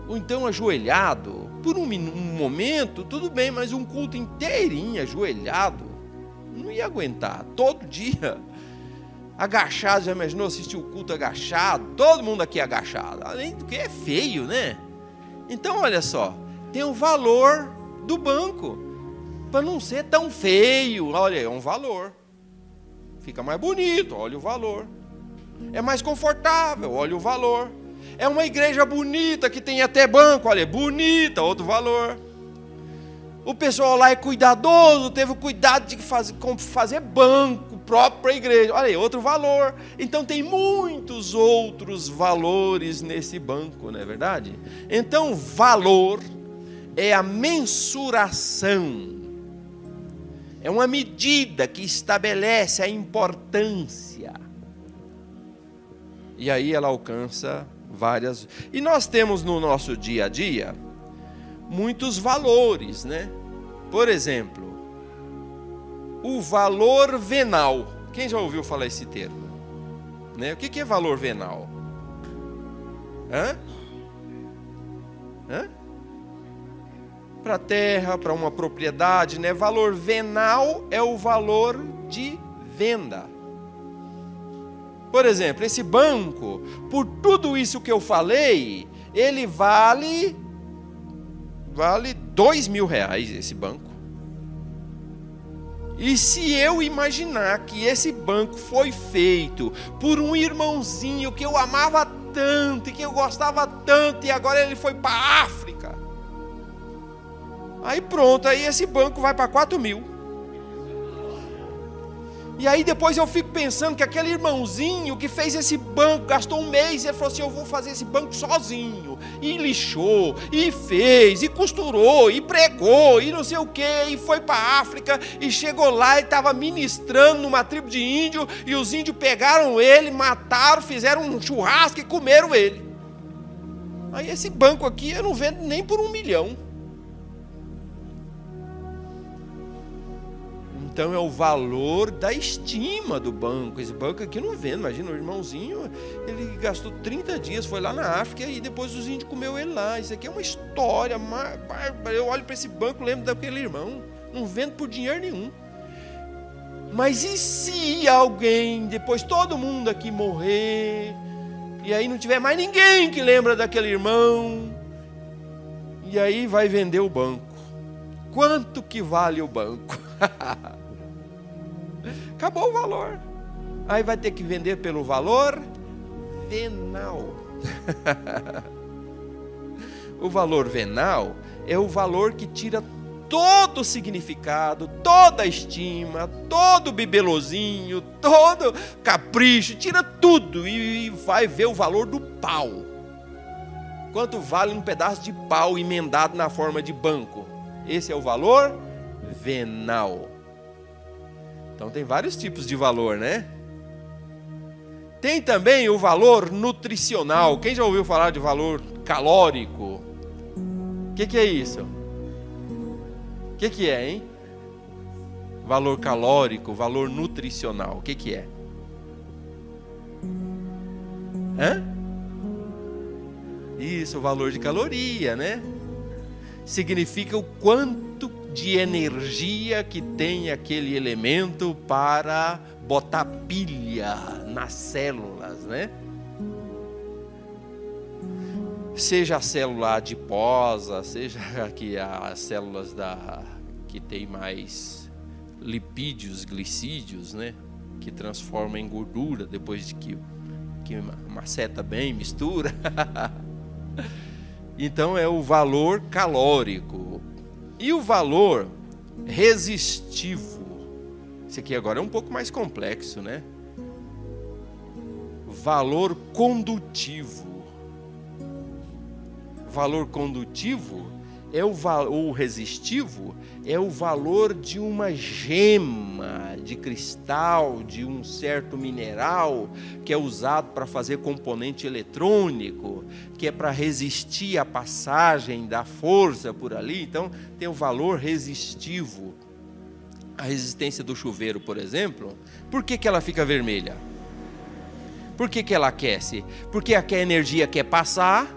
ou então ajoelhado, por um momento, tudo bem, mas um culto inteirinho ajoelhado, não ia aguentar, todo dia. Agachado, já imaginou assistir o culto agachado? Todo mundo aqui é agachado. Além do que é feio, né? Então, olha só. Tem o valor do banco. Para não ser tão feio. Olha, é um valor. Fica mais bonito, olha o valor. É mais confortável, olha o valor. É uma igreja bonita, que tem até banco, olha, bonita, outro valor. O pessoal lá é cuidadoso, teve o cuidado de fazer banco próprio para a igreja. Olha aí, outro valor. Então tem muitos outros valores nesse banco, não é verdade? Então valor é a mensuração. É uma medida que estabelece a importância. E aí ela alcança várias... E nós temos no nosso dia a dia muitos valores, né? Por exemplo, o valor venal. Quem já ouviu falar esse termo? Né? O que é valor venal? Para a terra, para uma propriedade, né? Valor venal é o valor de venda. Por exemplo, esse banco, por tudo isso que eu falei, ele vale R$2.000, esse banco. E se eu imaginar que esse banco foi feito por um irmãozinho que eu amava tanto, e que eu gostava tanto, e agora ele foi para a África, aí pronto, aí esse banco vai para 4.000. E aí depois eu fico pensando que aquele irmãozinho que fez esse banco, gastou um mês, e ele falou assim, eu vou fazer esse banco sozinho. E lixou, e fez, e costurou, e pregou, e não sei o que, e foi para a África, e chegou lá, ele estava ministrando numa tribo de índio, e os índios pegaram ele, mataram, fizeram um churrasco e comeram ele. Aí esse banco aqui eu não vendo nem por R$1 milhão. Então é o valor da estima do banco. Esse banco aqui não vendo. Imagina, o irmãozinho, ele gastou 30 dias, foi lá na África e depois os índios comeu ele lá. Isso aqui é uma história bárbara. Eu olho para esse banco, lembro daquele irmão. Não vendo por dinheiro nenhum. Mas e se alguém, depois todo mundo aqui morrer, e aí não tiver mais ninguém que lembra daquele irmão, e aí vai vender o banco? Quanto que vale o banco? Acabou o valor. Aí vai ter que vender pelo valor venal. O valor venal é o valor que tira todo o significado, toda a estima, todo o bibelozinho, todo capricho, tira tudo e vai ver o valor do pau. Quanto vale um pedaço de pau emendado na forma de banco? Esse é o valor venal. Então tem vários tipos de valor, né? Tem também o valor nutricional. Quem já ouviu falar de valor calórico? O que é isso? O que é, hein? Valor calórico, valor nutricional. O que é? Isso, o valor de caloria, né? Significa o quanto de energia que tem aquele elemento para botar pilha nas células, né? Seja a célula adiposa, seja aqui as células que tem mais lipídios, glicídios, né? Que transforma em gordura depois de que maceta bem, mistura. Então é o valor calórico. E o valor resistivo. Esse aqui agora é um pouco mais complexo, né? Valor condutivo. Valor condutivo é o resistivo é o valor de uma gema de cristal, de um certo mineral que é usado para fazer componente eletrônico, que é para resistir à passagem da força por ali. Então tem o valor resistivo. A resistência do chuveiro, por exemplo, por que ela fica vermelha? Por que ela aquece? Porque a energia quer passar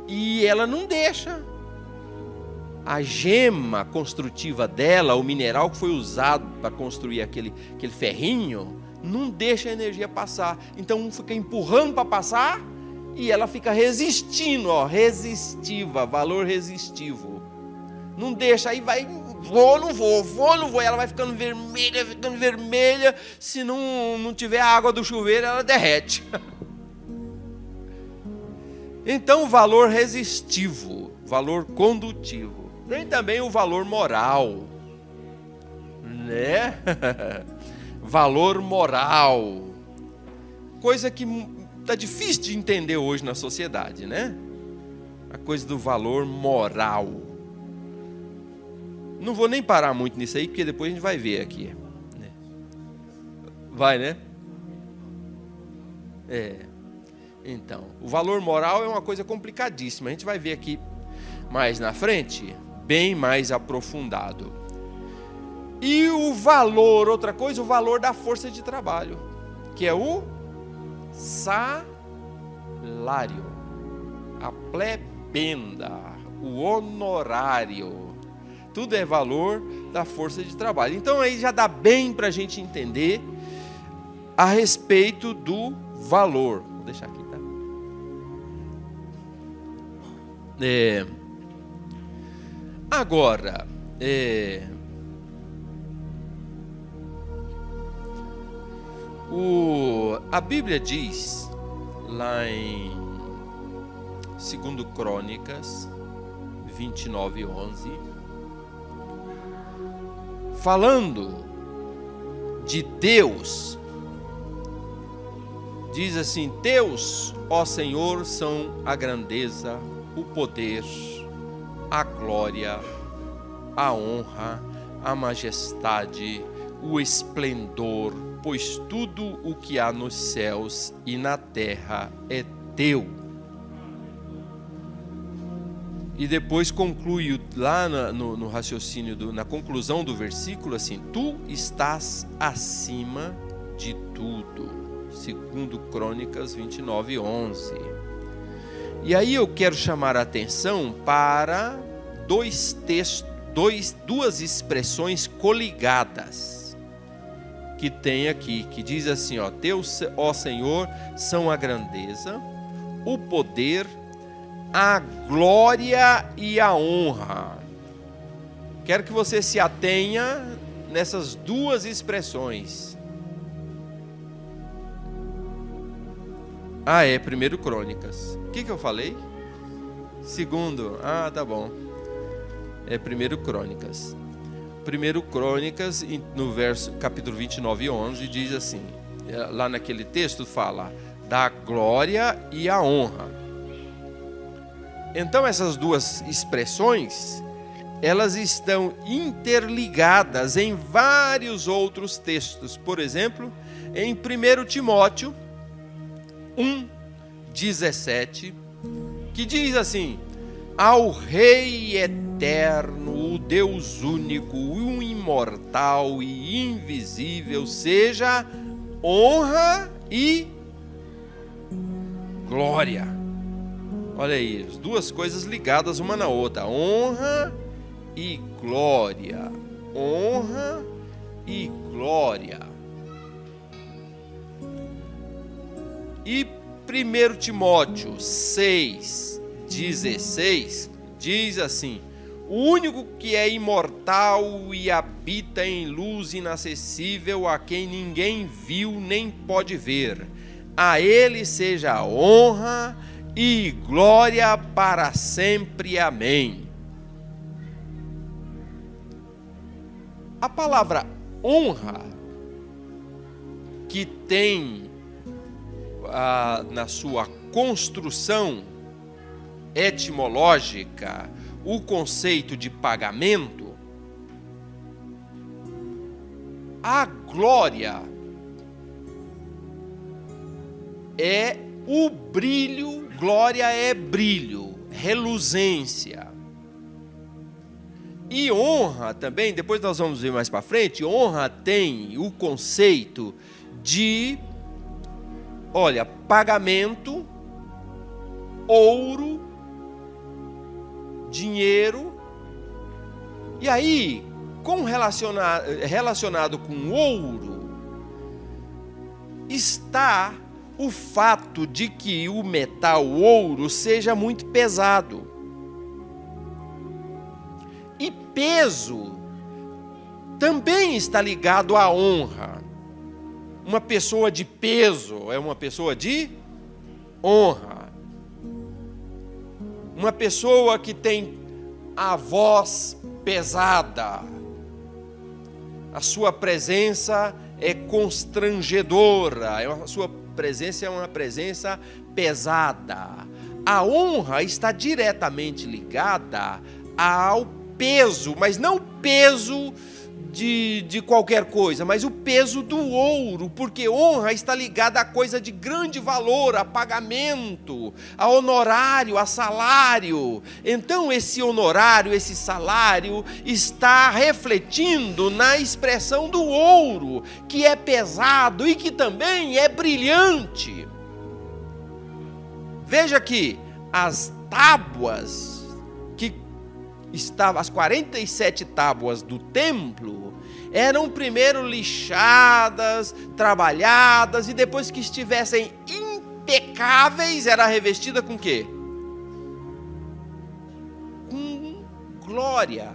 e ela não deixa. A gema construtiva dela, o mineral que foi usado para construir aquele ferrinho, não deixa a energia passar. Então um fica empurrando para passar e ela fica resistindo, ó, resistiva, valor resistivo. Não deixa, aí vai, vou, não vou, e ela vai ficando vermelha, se não tiver água do chuveiro, ela derrete. Então, valor resistivo, valor condutivo. Tem também o valor moral, né? Valor moral, coisa que está difícil de entender hoje na sociedade, né? A coisa do valor moral. Não vou nem parar muito nisso aí, porque depois a gente vai ver aqui. Vai, né? Então, o valor moral é uma coisa complicadíssima. A gente vai ver aqui mais na frente, bem mais aprofundado. E o valor, outra coisa, o valor da força de trabalho, que é o salário, a plebenda, o honorário. Tudo é valor da força de trabalho. Então aí já dá bem para a gente entender a respeito do valor. Vou deixar aqui, tá? Agora, a Bíblia diz lá em 2 Crônicas 29:11, falando de Deus, diz assim: Teus, ó Senhor, são a grandeza, o poder, a glória, a honra, a majestade, o esplendor, pois tudo o que há nos céus e na terra é teu. E depois conclui lá no raciocínio, na conclusão do versículo, assim: Tu estás acima de tudo. 2 Crônicas 29:11. E aí eu quero chamar a atenção para duas expressões coligadas que tem aqui, que diz assim, ó: Teus, ó Senhor, são a grandeza, o poder, a glória e a honra. Quero que você se atenha nessas duas expressões. 1 Crônicas. O que eu falei? Segundo. Tá bom. É 1 Crônicas. 1 Crônicas, no capítulo 29:11, diz assim, lá naquele texto fala da glória e a honra. Então essas duas expressões, elas estão interligadas em vários outros textos. Por exemplo, em 1 Timóteo 1:17, que diz assim: Ao Rei eterno, o Deus único, o imortal e invisível, seja honra e glória. Olha aí, as duas coisas ligadas uma na outra: honra e glória. Honra e glória. E 1 Timóteo 6:16 diz assim: O único que é imortal e habita em luz inacessível, a quem ninguém viu nem pode ver, a ele seja a honra e glória para sempre. Amém. A palavra honra, que tem na sua construção etimológica o conceito de pagamento, a glória é o brilho, glória é brilho, reluzência. E honra também, depois nós vamos ver mais para frente, honra tem o conceito de, olha, pagamento, ouro, dinheiro. E aí, relacionado com ouro, está o fato de que o metal ouro seja muito pesado. E peso também está ligado à honra. Uma pessoa de peso é uma pessoa de honra. Uma pessoa que tem a voz pesada, a sua presença é constrangedora, a sua presença é uma presença pesada. A honra está diretamente ligada ao peso, mas não o peso de qualquer coisa, mas o peso do ouro, porque honra está ligada a coisa de grande valor, a pagamento, a honorário, a salário. Então esse honorário, esse salário está refletindo na expressão do ouro, que é pesado e que também é brilhante. Veja que as tábuas as 47 tábuas do templo eram primeiro lixadas, trabalhadas, e depois que estivessem impecáveis, era revestida com o quê? Com glória,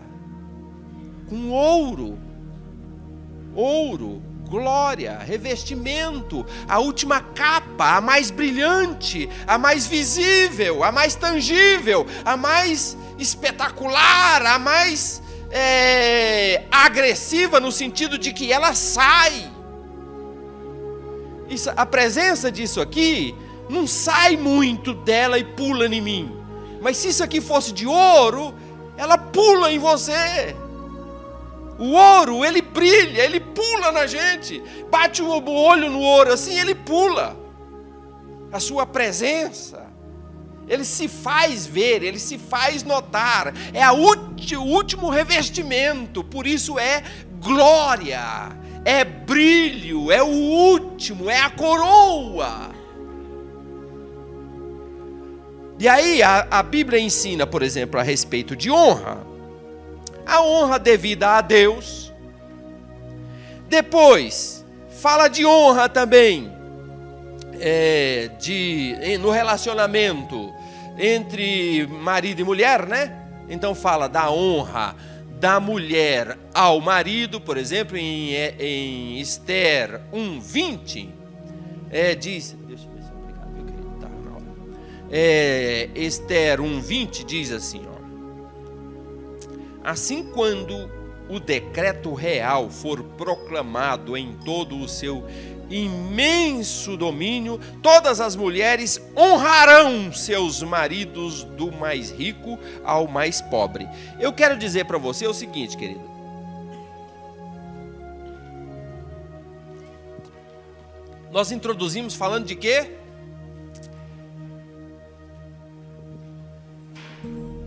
com ouro, glória, revestimento, a última capa, a mais brilhante, a mais visível, a mais tangível, a mais espetacular, a mais agressiva, no sentido de que ela sai. A presença disso aqui não sai muito dela e pula em mim, mas se isso aqui fosse de ouro, ela pula em você. O ouro, ele brilha, ele pula na gente. Bate o olho no ouro assim, ele pula. A sua presença, ele se faz ver, ele se faz notar. É o último revestimento, por isso é glória, é brilho, é o último, é a coroa. E aí a Bíblia ensina, por exemplo, a respeito de honra. A honra devida a Deus. Depois, fala de honra também, no relacionamento entre marido e mulher, né? Então fala da honra da mulher ao marido, por exemplo, em Esther 1:20, diz... Deixa eu ver se eu obrigado, meu querido, tá na hora. Esther 1:20 diz assim, ó: assim, quando o decreto real for proclamado em todo o seu imenso domínio, todas as mulheres honrarão seus maridos, do mais rico ao mais pobre. Eu quero dizer para você o seguinte, querido. Nós introduzimos falando de quê?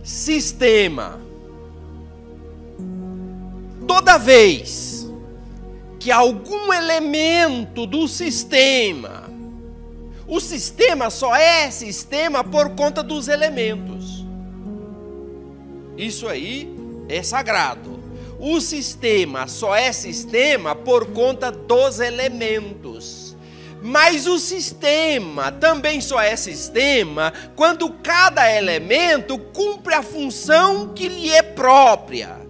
Sistema. Toda vez que algum elemento do sistema, o sistema só é sistema por conta dos elementos. Isso aí é sagrado. O sistema só é sistema por conta dos elementos. Mas o sistema também só é sistema quando cada elemento cumpre a função que lhe é própria.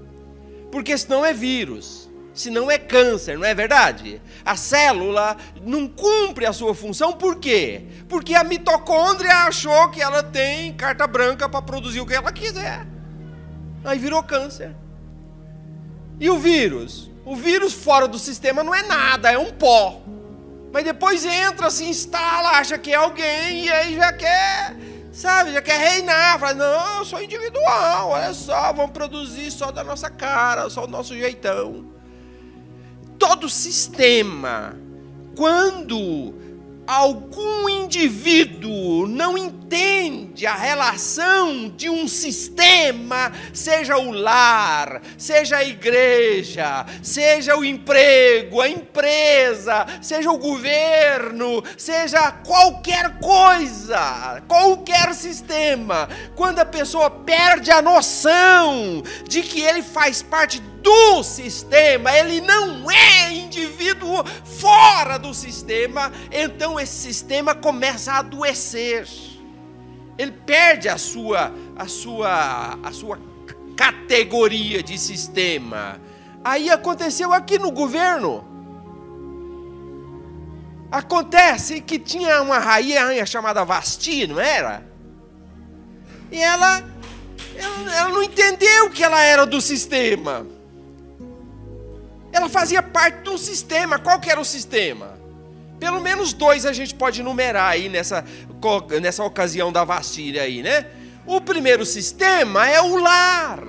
Porque senão é vírus, senão é câncer, não é verdade? A célula não cumpre a sua função, por quê? Porque a mitocôndria achou que ela tem carta branca para produzir o que ela quiser. Aí virou câncer. E o vírus? O vírus fora do sistema não é nada, é um pó. Mas depois entra, se instala, acha que é alguém e aí já quer... Sabe, já quer reinar, fala, não, eu sou individual, olha só, vamos produzir só da nossa cara, só o nosso jeitão. Todo sistema, quando algum indivíduo não entende a relação de um sistema, seja o lar, seja a igreja, seja o emprego, a empresa, seja o governo, seja qualquer coisa, qualquer sistema, quando a pessoa perde a noção de que ele faz parte do sistema, ele não é indivíduo fora do sistema, então esse sistema começa a adoecer. Ele perde a sua categoria de sistema. Aí aconteceu aqui no governo. Acontece que tinha uma rainha chamada Vasti, não era? E ela não entendeu que ela era do sistema. Ela fazia parte de um sistema. Qual que era o sistema? Pelo menos 2 a gente pode enumerar aí nessa ocasião da Vasti aí, né? O primeiro sistema é o lar.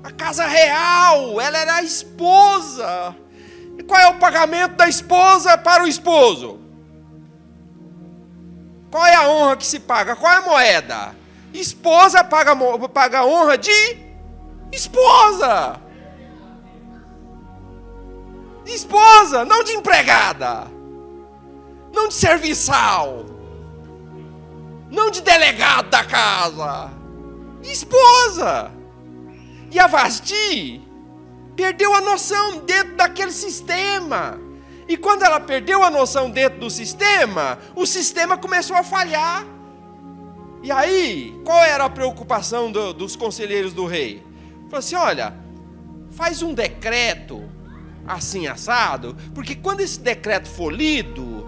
A casa real, ela era a esposa. E qual é o pagamento da esposa para o esposo? Qual é a honra que se paga? Qual é a moeda? Esposa paga a honra de esposa. De esposa, não de empregada. Não de serviçal. Não de delegado da casa. De esposa. E a Vasti perdeu a noção dentro daquele sistema. E quando ela perdeu a noção dentro do sistema, o sistema começou a falhar. E aí, qual era a preocupação dos conselheiros do rei? Falou assim, olha, faz um decreto assim assado, porque quando esse decreto for lido,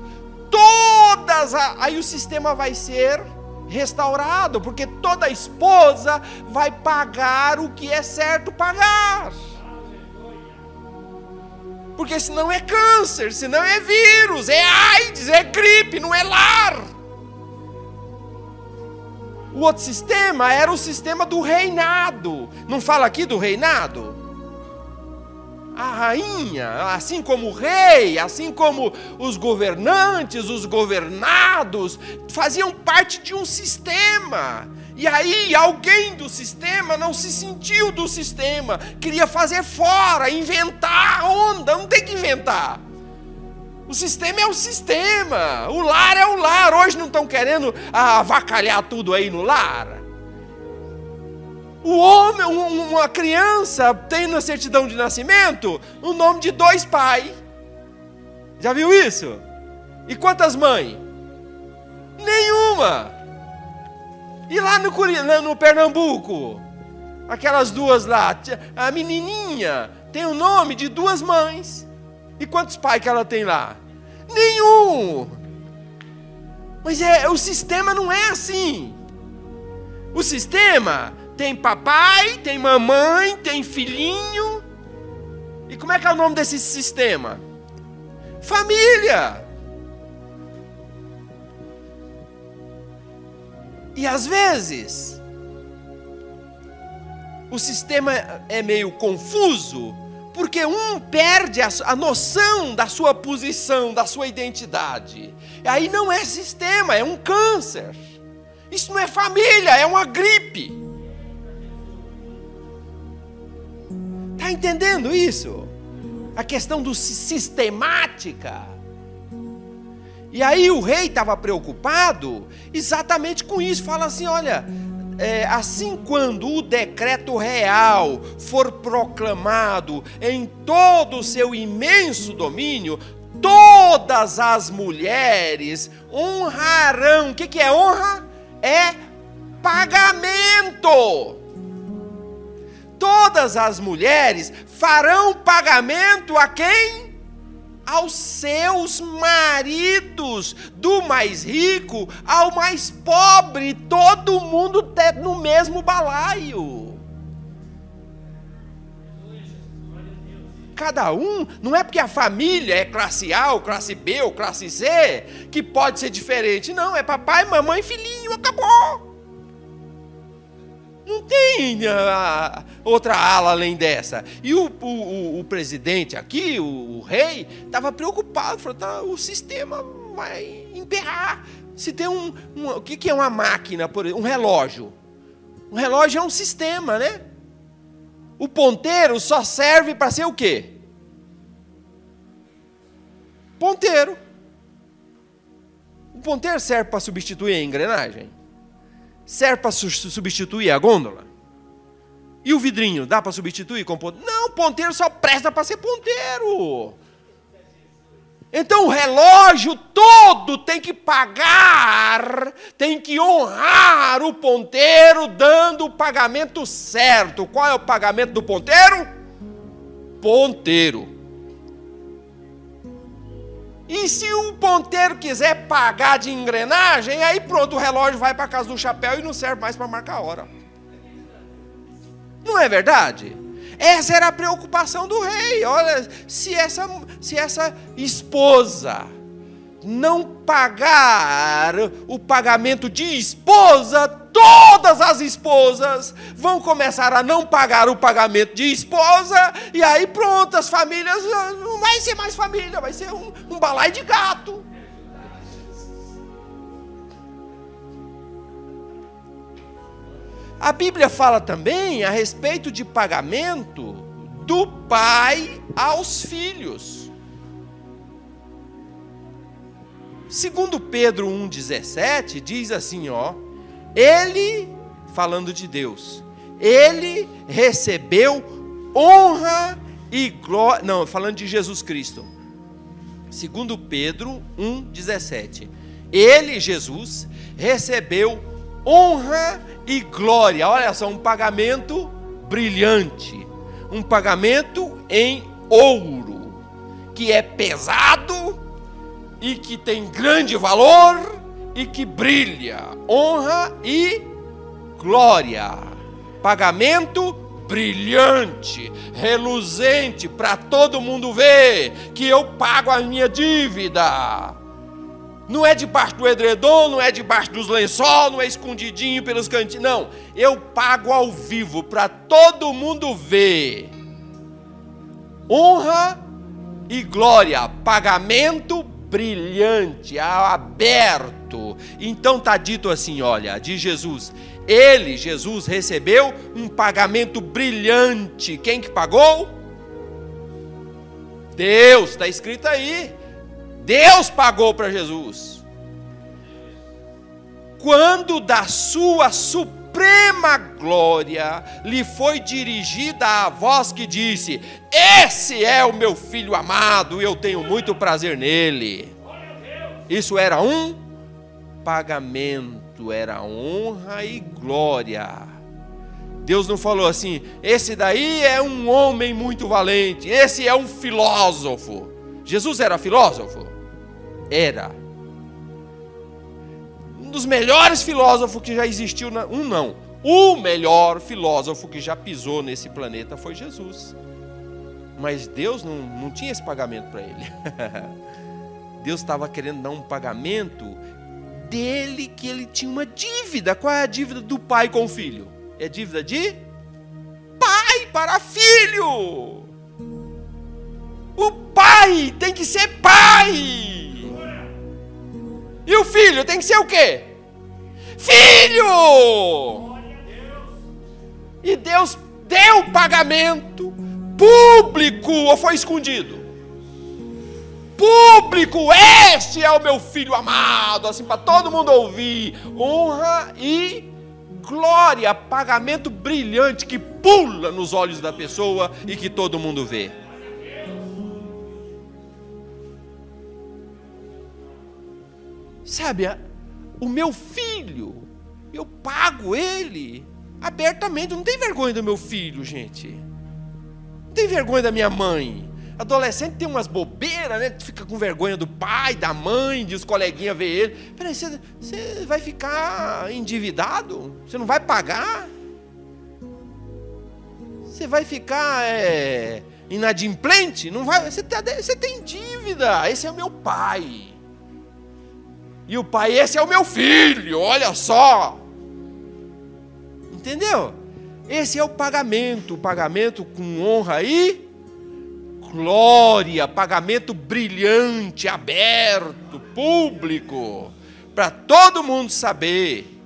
aí o sistema vai ser restaurado, porque toda esposa vai pagar o que é certo pagar. Porque senão é câncer, senão é vírus, é AIDS, é gripe, não é lar. O outro sistema era o sistema do reinado. Não fala aqui do reinado? A rainha, assim como o rei, assim como os governantes, os governados, faziam parte de um sistema. E aí alguém do sistema não se sentiu do sistema, queria fazer fora, inventar a onda. Não tem que inventar. O sistema é o sistema, o lar é o lar. Hoje não estão querendo avacalhar tudo aí no lar. O homem, uma criança tem na certidão de nascimento o nome de 2 pais. Já viu isso? E quantas mães? Nenhuma. E lá no Pernambuco, aquelas 2 lá, a menininha tem o nome de 2 mães. E quantos pais que ela tem lá? Nenhum. Mas o sistema não é assim. O sistema tem papai, tem mamãe, tem filhinho. E como é que é o nome desse sistema? Família. E às vezes o sistema é meio confuso, porque um perde a noção da sua posição, da sua identidade. E aí não é sistema, é um câncer. Isso não é família, é uma gripe. Está entendendo isso? A questão do sistemática. E aí o rei estava preocupado exatamente com isso. Fala assim, olha, assim quando o decreto real for proclamado em todo o seu imenso domínio, todas as mulheres honrarão. O que é honra? É pagamento. Todas as mulheres farão pagamento a quem? Aos seus maridos, do mais rico ao mais pobre, todo mundo no mesmo balaio. Cada um, não é porque a família é classe A, ou classe B, ou classe C, que pode ser diferente. Não, é papai, mamãe, filhinho, acabou. Não tem outra ala além dessa. E o presidente aqui, o rei, estava preocupado. Falou, o sistema vai emperrar. Se tem o que é uma máquina, por exemplo, um relógio. Um relógio é um sistema, né? O ponteiro só serve para ser o quê? Ponteiro. O ponteiro serve para substituir a engrenagem? Serve para substituir a gôndola? E o vidrinho, dá para substituir com ponteiro? Não, ponteiro só presta para ser ponteiro. Então o relógio todo tem que pagar, tem que honrar o ponteiro dando o pagamento certo. Qual é o pagamento do ponteiro? Ponteiro. E se o ponteiro quiser pagar de engrenagem, aí pronto, o relógio vai para a casa do chapéu e não serve mais para marcar a hora. Não é verdade? Essa era a preocupação do rei. Olha, se essa esposa não pagar o pagamento de esposa, todas as esposas vão começar a não pagar o pagamento de esposa, e aí pronto, as famílias, não vai ser mais família, vai ser um balaio de gato. A Bíblia fala também a respeito de pagamento do pai aos filhos. Segundo Pedro 1,17, diz assim, ó, ele, falando de Deus, ele recebeu honra e glória, não, falando de Jesus Cristo. Segundo Pedro 1,17, ele, Jesus, recebeu honra e glória. Olha só, um pagamento brilhante, um pagamento em ouro, que é pesado e que tem grande valor e que brilha. Honra e glória. Pagamento brilhante, reluzente, para todo mundo ver que eu pago a minha dívida. Não é debaixo do edredom, não é debaixo dos lençóis, não é escondidinho pelos cantinhos. Não, eu pago ao vivo para todo mundo ver. Honra e glória, pagamento brilhante, aberto. Então está dito assim, olha, de Jesus. Ele, Jesus, recebeu um pagamento brilhante. Quem que pagou? Deus, está escrito aí. Deus pagou para Jesus. Quando da sua suprema glória lhe foi dirigida a voz que disse: esse é o meu filho amado, eu tenho muito prazer nele. Isso era um pagamento, era honra e glória. Deus não falou assim: esse daí é um homem muito valente, esse é um filósofo. Jesus era filósofo? Era. Um dos melhores filósofos que já existiu, o melhor filósofo que já pisou nesse planeta foi Jesus. Mas Deus não tinha esse pagamento para ele. Deus estava querendo dar um pagamento dele, que ele tinha uma dívida. Qual é a dívida do pai com o filho? É dívida de pai para filho. O pai tem que ser pai. E o filho tem que ser o quê? Filho! E Deus deu pagamento público, ou foi escondido? Público, este é o meu filho amado, assim para todo mundo ouvir. Honra e glória, pagamento brilhante que pula nos olhos da pessoa e que todo mundo vê. Sabe, o meu filho, eu pago ele abertamente. Não tem vergonha do meu filho, gente. Não tem vergonha da minha mãe. Adolescente tem umas bobeiras, né? Fica com vergonha do pai, da mãe, de os coleguinhas ver ele. Peraí, você vai ficar endividado? Você não vai pagar? Você vai ficar inadimplente? Não vai? Você tem dívida. Esse é o meu pai. E o pai, esse é o meu filho, olha só. Entendeu? Esse é o pagamento com honra e glória, pagamento brilhante, aberto, público, para todo mundo saber.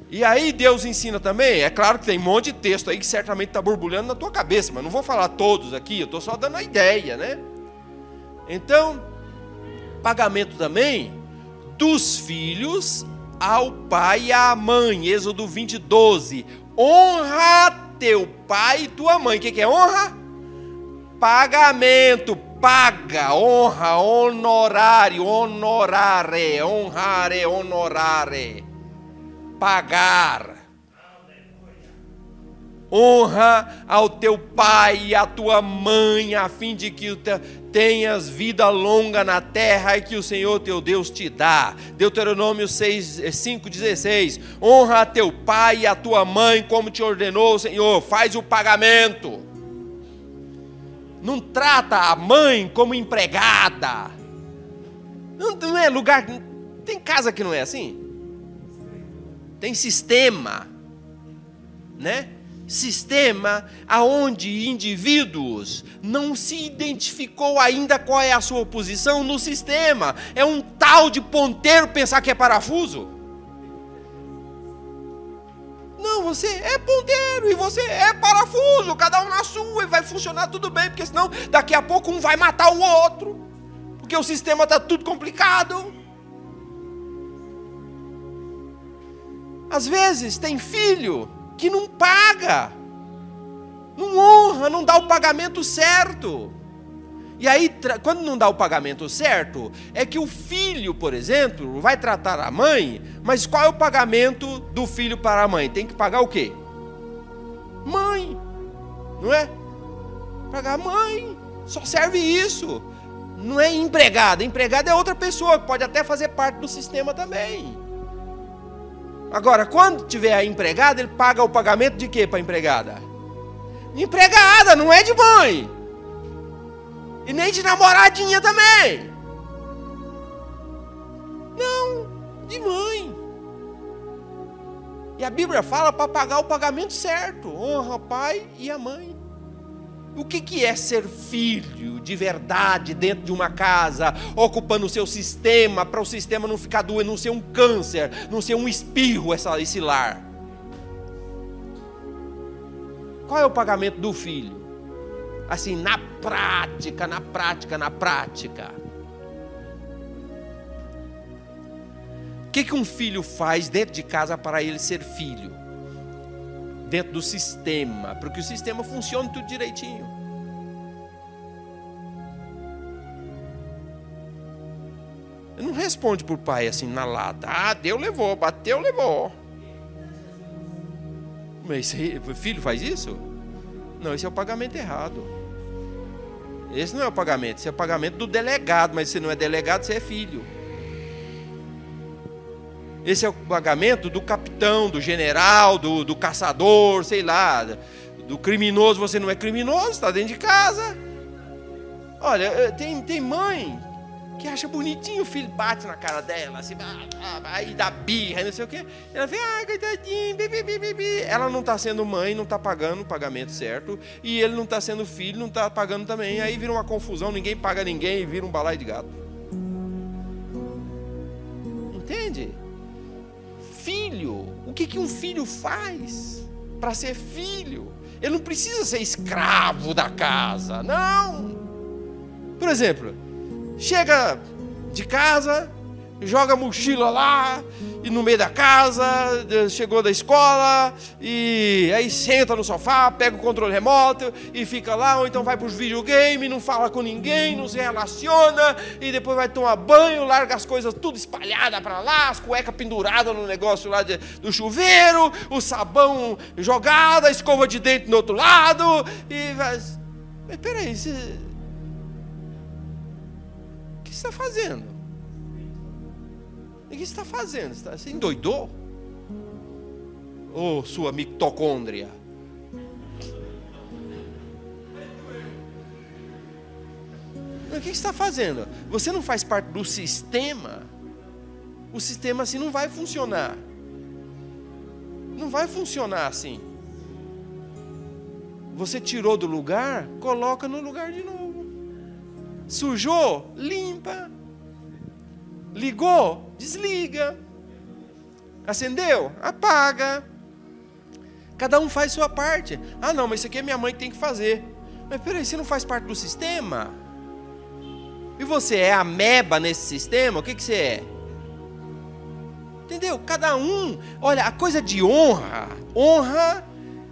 E aí Deus ensina também, é claro que tem um monte de texto aí que certamente está borbulhando na tua cabeça, mas não vou falar todos aqui, eu estou só dando a ideia, né? Então, pagamento também dos filhos ao pai e à mãe. Êxodo 20:12. Honra teu pai e tua mãe. O que é honra? Pagamento, paga, honra, honorário, honorare, honrare, honorare, pagar. Honra ao teu pai e à tua mãe, a fim de que tenhas vida longa na terra e que o Senhor teu Deus te dá. Deuteronômio 5:16. Honra a teu pai e a tua mãe, como te ordenou o Senhor. Faz o pagamento. Não trata a mãe como empregada. Não é lugar. Tem casa que não é assim? Tem sistema, né? Sistema aonde indivíduos não se identificou ainda qual é a sua posição no sistema. É um tal de ponteiro pensar que é parafuso. Não, você é ponteiro e você é parafuso, cada um na sua, e vai funcionar tudo bem, porque senão daqui a pouco um vai matar o outro, porque o sistema está tudo complicado. Às vezes tem filho que não paga, não honra, não dá o pagamento certo. E aí, quando não dá o pagamento certo, é que o filho, por exemplo, vai tratar a mãe, mas qual é o pagamento do filho para a mãe? Tem que pagar o quê? Mãe, não é? Pagar mãe, só serve isso. Não é empregada, empregada é outra pessoa, que pode até fazer parte do sistema também. Agora, quando tiver a empregada, ele paga o pagamento de quê para a empregada? Empregada, não é de mãe. E nem de namoradinha também. Não, de mãe. E a Bíblia fala para pagar o pagamento certo. Honra o pai e a mãe. O que é ser filho de verdade dentro de uma casa, ocupando o seu sistema, para o sistema não ficar doendo, não ser um câncer, não ser um espirro esse lar? Qual é o pagamento do filho? Assim, na prática. O que um filho faz dentro de casa para ele ser filho? Dentro do sistema, para que o sistema funcione tudo direitinho. Ele não responde para o pai assim na lata. Ah, deu, levou, bateu, levou. Mas o filho faz isso? Não, esse é o pagamento errado. Esse não é o pagamento, esse é o pagamento do delegado, mas se não é delegado, você é filho. Esse é o pagamento do capitão, do general, do caçador, sei lá, do criminoso. Você não é criminoso, está dentro de casa. Olha, tem mãe que acha bonitinho, o filho bate na cara dela, assim, aí dá birra, não sei o quê. Ela vê, coitadinho, bibi. Ela não está sendo mãe, não está pagando o pagamento certo, e ele não está sendo filho, não está pagando também. Aí vira uma confusão, ninguém paga ninguém e vira um balaio de gato. Entende? Filho, o que um filho faz para ser filho? Ele não precisa ser escravo da casa, não. Por exemplo, chega de casa, joga a mochila lá, e no meio da casa, chegou da escola, e aí senta no sofá, pega o controle remoto, e fica lá, ou então vai para os videogames, não fala com ninguém, não se relaciona, e depois vai tomar banho, larga as coisas tudo espalhadas para lá, as cuecas penduradas no negócio lá do chuveiro, o sabão jogado, a escova de dente no outro lado, e vai... Mas peraí, o que você está fazendo? O que você está fazendo? Você endoidou? Ô, sua mitocôndria. O que você está fazendo? Você não faz parte do sistema. O sistema assim não vai funcionar. Não vai funcionar assim. Você tirou do lugar, coloca no lugar de novo. Sujou, limpa. Ligou, desliga. Acendeu, apaga. Cada um faz sua parte. Ah não, mas isso aqui é minha mãe que tem que fazer. Mas peraí, você não faz parte do sistema? E você é ameba nesse sistema? O que você é? Entendeu? Cada um, olha, a coisa de honra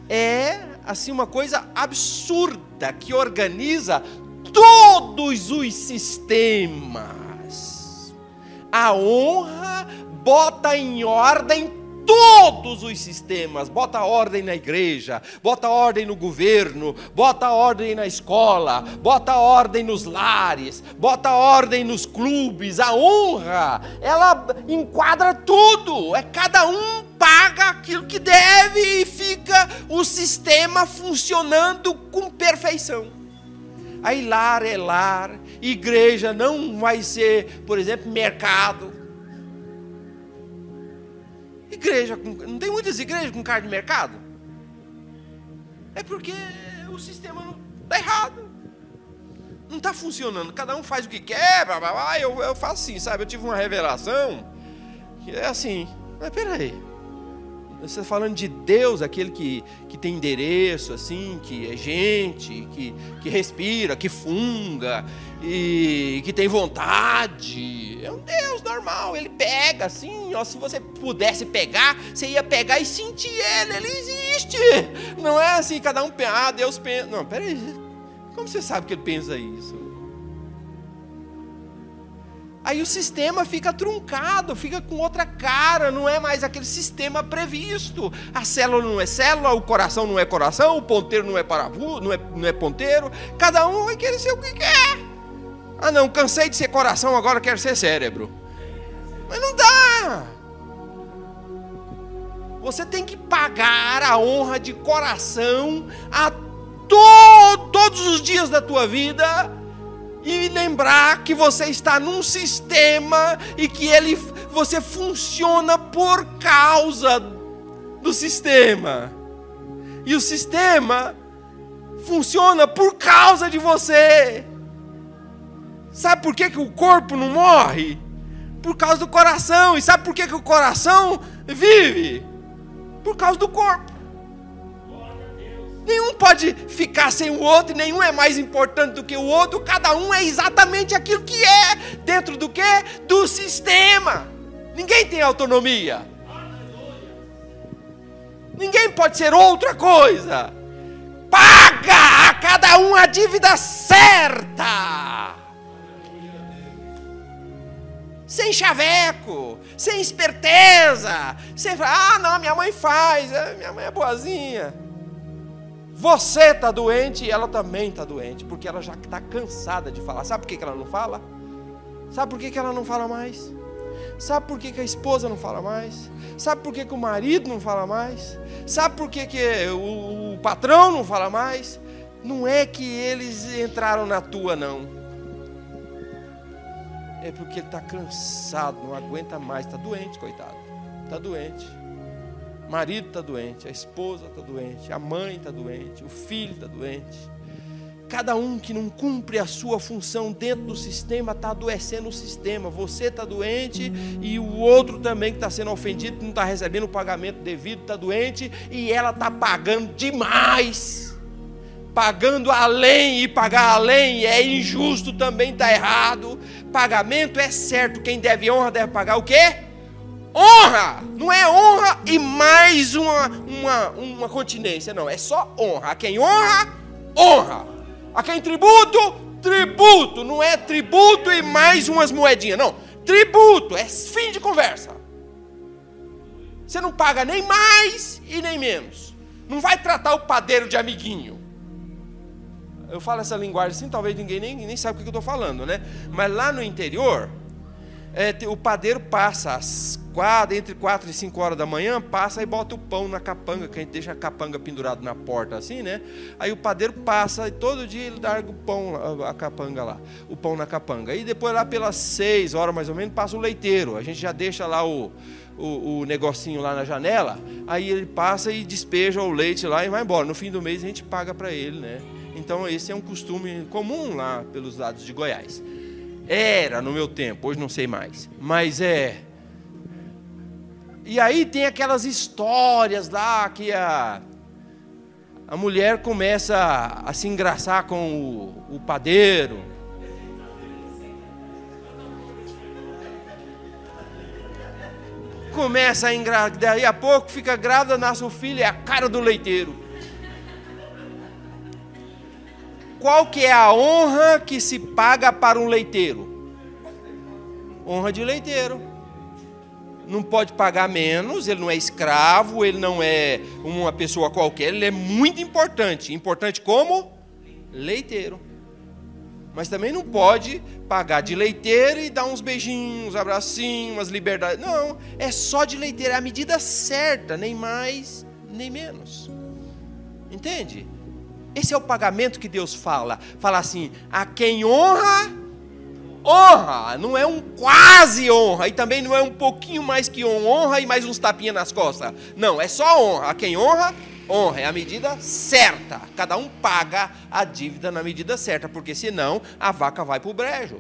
é assim uma coisa absurda que organiza todos os sistemas. A honra bota em ordem todos os sistemas, bota ordem na igreja, bota ordem no governo, bota ordem na escola, bota ordem nos lares, bota ordem nos clubes. A honra, ela enquadra tudo, cada um paga aquilo que deve e fica o sistema funcionando com perfeição. Aí lar é lar, igreja não vai ser, por exemplo, mercado. Igreja, não tem muitas igrejas com cara de mercado? É porque o sistema não está errado. Não está funcionando. Cada um faz o que quer, blá, blá, blá. Eu faço assim, sabe? Eu tive uma revelação que é assim. Mas peraí. Você está falando de Deus, aquele que tem endereço, assim, que é gente, que respira, que funga, e que tem vontade. É um Deus normal, ele pega assim, ó, se você pudesse pegar, você ia pegar e sentir ele existe. Não é assim, cada um pensa, Deus pensa. Não, peraí, como você sabe que ele pensa isso? Aí o sistema fica truncado, fica com outra cara, não é mais aquele sistema previsto. A célula não é célula, o coração não é coração, o ponteiro não é parafuso, não é ponteiro. Cada um vai querer ser o que quer. Ah não, cansei de ser coração, agora quero ser cérebro. Mas não dá. Você tem que pagar a honra de coração a todos os dias da tua vida. E lembrar que você está num sistema e que você funciona por causa do sistema. E o sistema funciona por causa de você. Sabe por que o corpo não morre? Por causa do coração. E sabe por que o coração vive? Por causa do corpo. Nenhum pode ficar sem o outro, nenhum é mais importante do que o outro, cada um é exatamente aquilo que é, dentro do quê? Do sistema. Ninguém tem autonomia. Ninguém pode ser outra coisa. Paga a cada um a dívida certa. Sem chaveco, sem esperteza, sem falar, não, minha mãe faz, minha mãe é boazinha. Você está doente e ela também está doente, porque ela já está cansada de falar. Sabe por que ela não fala? Sabe por que ela não fala mais? Sabe por que a esposa não fala mais? Sabe por que o marido não fala mais? Sabe por que o patrão não fala mais? Não é que eles entraram na tua, não. É porque ele está cansado, não aguenta mais, está doente, coitado. Está doente. O marido está doente, a esposa está doente, a mãe está doente, o filho está doente. Cada um que não cumpre a sua função dentro do sistema está adoecendo o sistema. Você está doente e o outro também que está sendo ofendido, não está recebendo o pagamento devido, está doente e ela está pagando demais. Pagando além, e pagar além é injusto, também está errado. Pagamento é certo, quem deve honra deve pagar o quê? Honra, não é honra e mais uma continência, não, é só honra. A quem honra, honra. A quem tributo, tributo. Não é tributo e mais umas moedinhas, não. Tributo, é fim de conversa. Você não paga nem mais e nem menos. Não vai tratar o padeiro de amiguinho. Eu falo essa linguagem assim, talvez ninguém nem sabe o que eu estou falando, né? Mas lá no interior, o padeiro passa entre 4 e 5 horas da manhã, passa e bota o pão na capanga, que a gente deixa a capanga pendurada na porta assim, né? Aí o padeiro passa e todo dia ele larga o pão, a capanga lá, o pão na capanga. E depois lá pelas 6 horas mais ou menos passa o leiteiro, a gente já deixa lá o negocinho lá na janela, aí ele passa e despeja o leite lá e vai embora. No fim do mês a gente paga para ele, né? Então esse é um costume comum lá pelos lados de Goiás. Era no meu tempo, hoje não sei mais. Mas E aí tem aquelas histórias lá que a mulher começa a se engraçar com o padeiro. Começa a engravidar, daí a pouco fica grávida, nasce o filho, é a cara do leiteiro. Qual que é a honra que se paga para um leiteiro? Honra de leiteiro. Não pode pagar menos, ele não é escravo, ele não é uma pessoa qualquer, ele é muito importante. Importante como leiteiro. Mas também não pode pagar de leiteiro e dar uns beijinhos, uns abracinhos, umas liberdades. Não, é só de leiteiro, é a medida certa, nem mais, nem menos. Entende? Esse é o pagamento que Deus fala. Fala assim, a quem honra, honra. Não é um quase honra, e também não é um pouquinho mais que honra e mais uns tapinhas nas costas. Não, é só honra. A quem honra, honra. É a medida certa. Cada um paga a dívida na medida certa, porque senão a vaca vai para o brejo.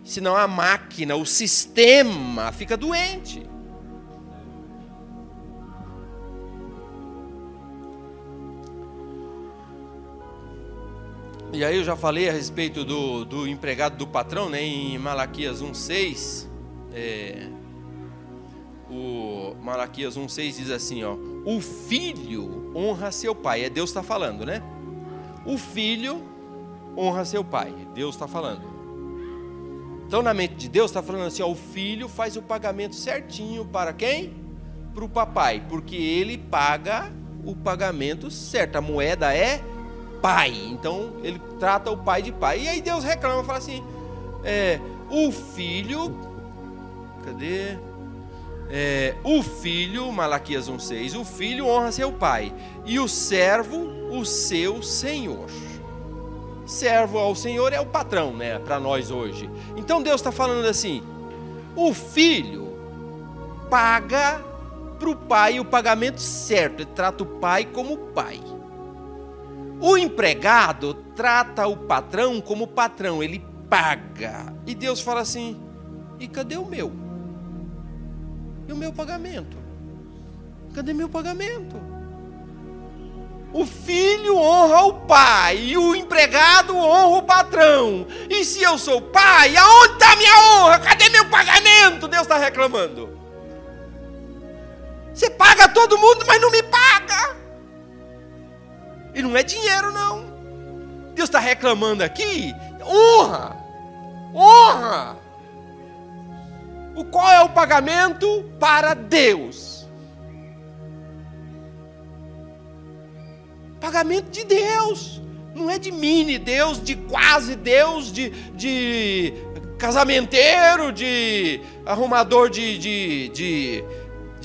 Senão a máquina, o sistema fica doente. E aí eu já falei a respeito do empregado do patrão, né? Em Malaquias 1,6, o Malaquias 1,6 diz assim, ó, o filho honra seu pai, é Deus está falando, né? O filho honra seu pai, Deus está falando. Então na mente de Deus está falando assim, ó, o filho faz o pagamento certinho para quem? Para o papai, porque ele paga o pagamento certo, a moeda é pai, então ele trata o pai de pai. E aí Deus reclama, fala assim, o filho, cadê? O filho, Malaquias 1,6, o filho honra seu pai, e o servo, o seu senhor. Servo ao senhor é o patrão, né, para nós hoje. Então Deus está falando assim, o filho paga para o pai o pagamento certo, ele trata o pai como pai. O empregado trata o patrão como patrão, ele paga. E Deus fala assim, e cadê o meu? E o meu pagamento? Cadê meu pagamento? O filho honra o pai, e o empregado honra o patrão. E se eu sou pai, aonde está a minha honra? Cadê meu pagamento? Deus está reclamando. Você paga todo mundo, mas não me paga. E não é dinheiro, não. Deus está reclamando aqui. Honra. Honra. Qual é o pagamento para Deus? Pagamento de Deus. Não é de mini Deus, de quase Deus, de casamenteiro, de arrumador de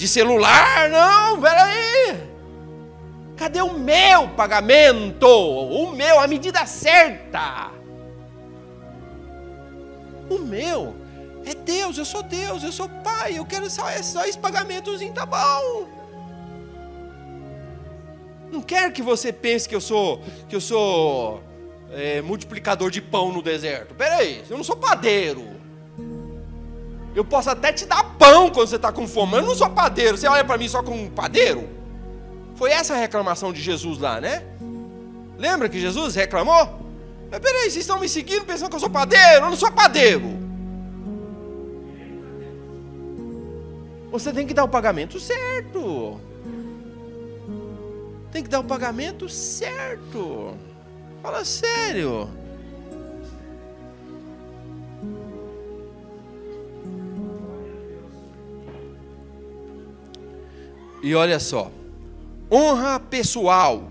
celular. Não, peraí. Cadê o meu pagamento? O meu, a medida certa. O meu é Deus, eu sou pai, eu quero só esse pagamentozinho, tá bom. Não quero que você pense que eu sou multiplicador de pão no deserto. Peraí, eu não sou padeiro. Eu posso até te dar pão quando você está com fome, mas eu não sou padeiro. Você olha para mim só como um padeiro? Foi essa a reclamação de Jesus lá, né? Lembra que Jesus reclamou? Mas peraí, vocês estão me seguindo pensando que eu sou padeiro? Eu não sou padeiro. Você tem que dar o pagamento certo. Tem que dar o pagamento certo. Fala sério. E olha só. Honra pessoal.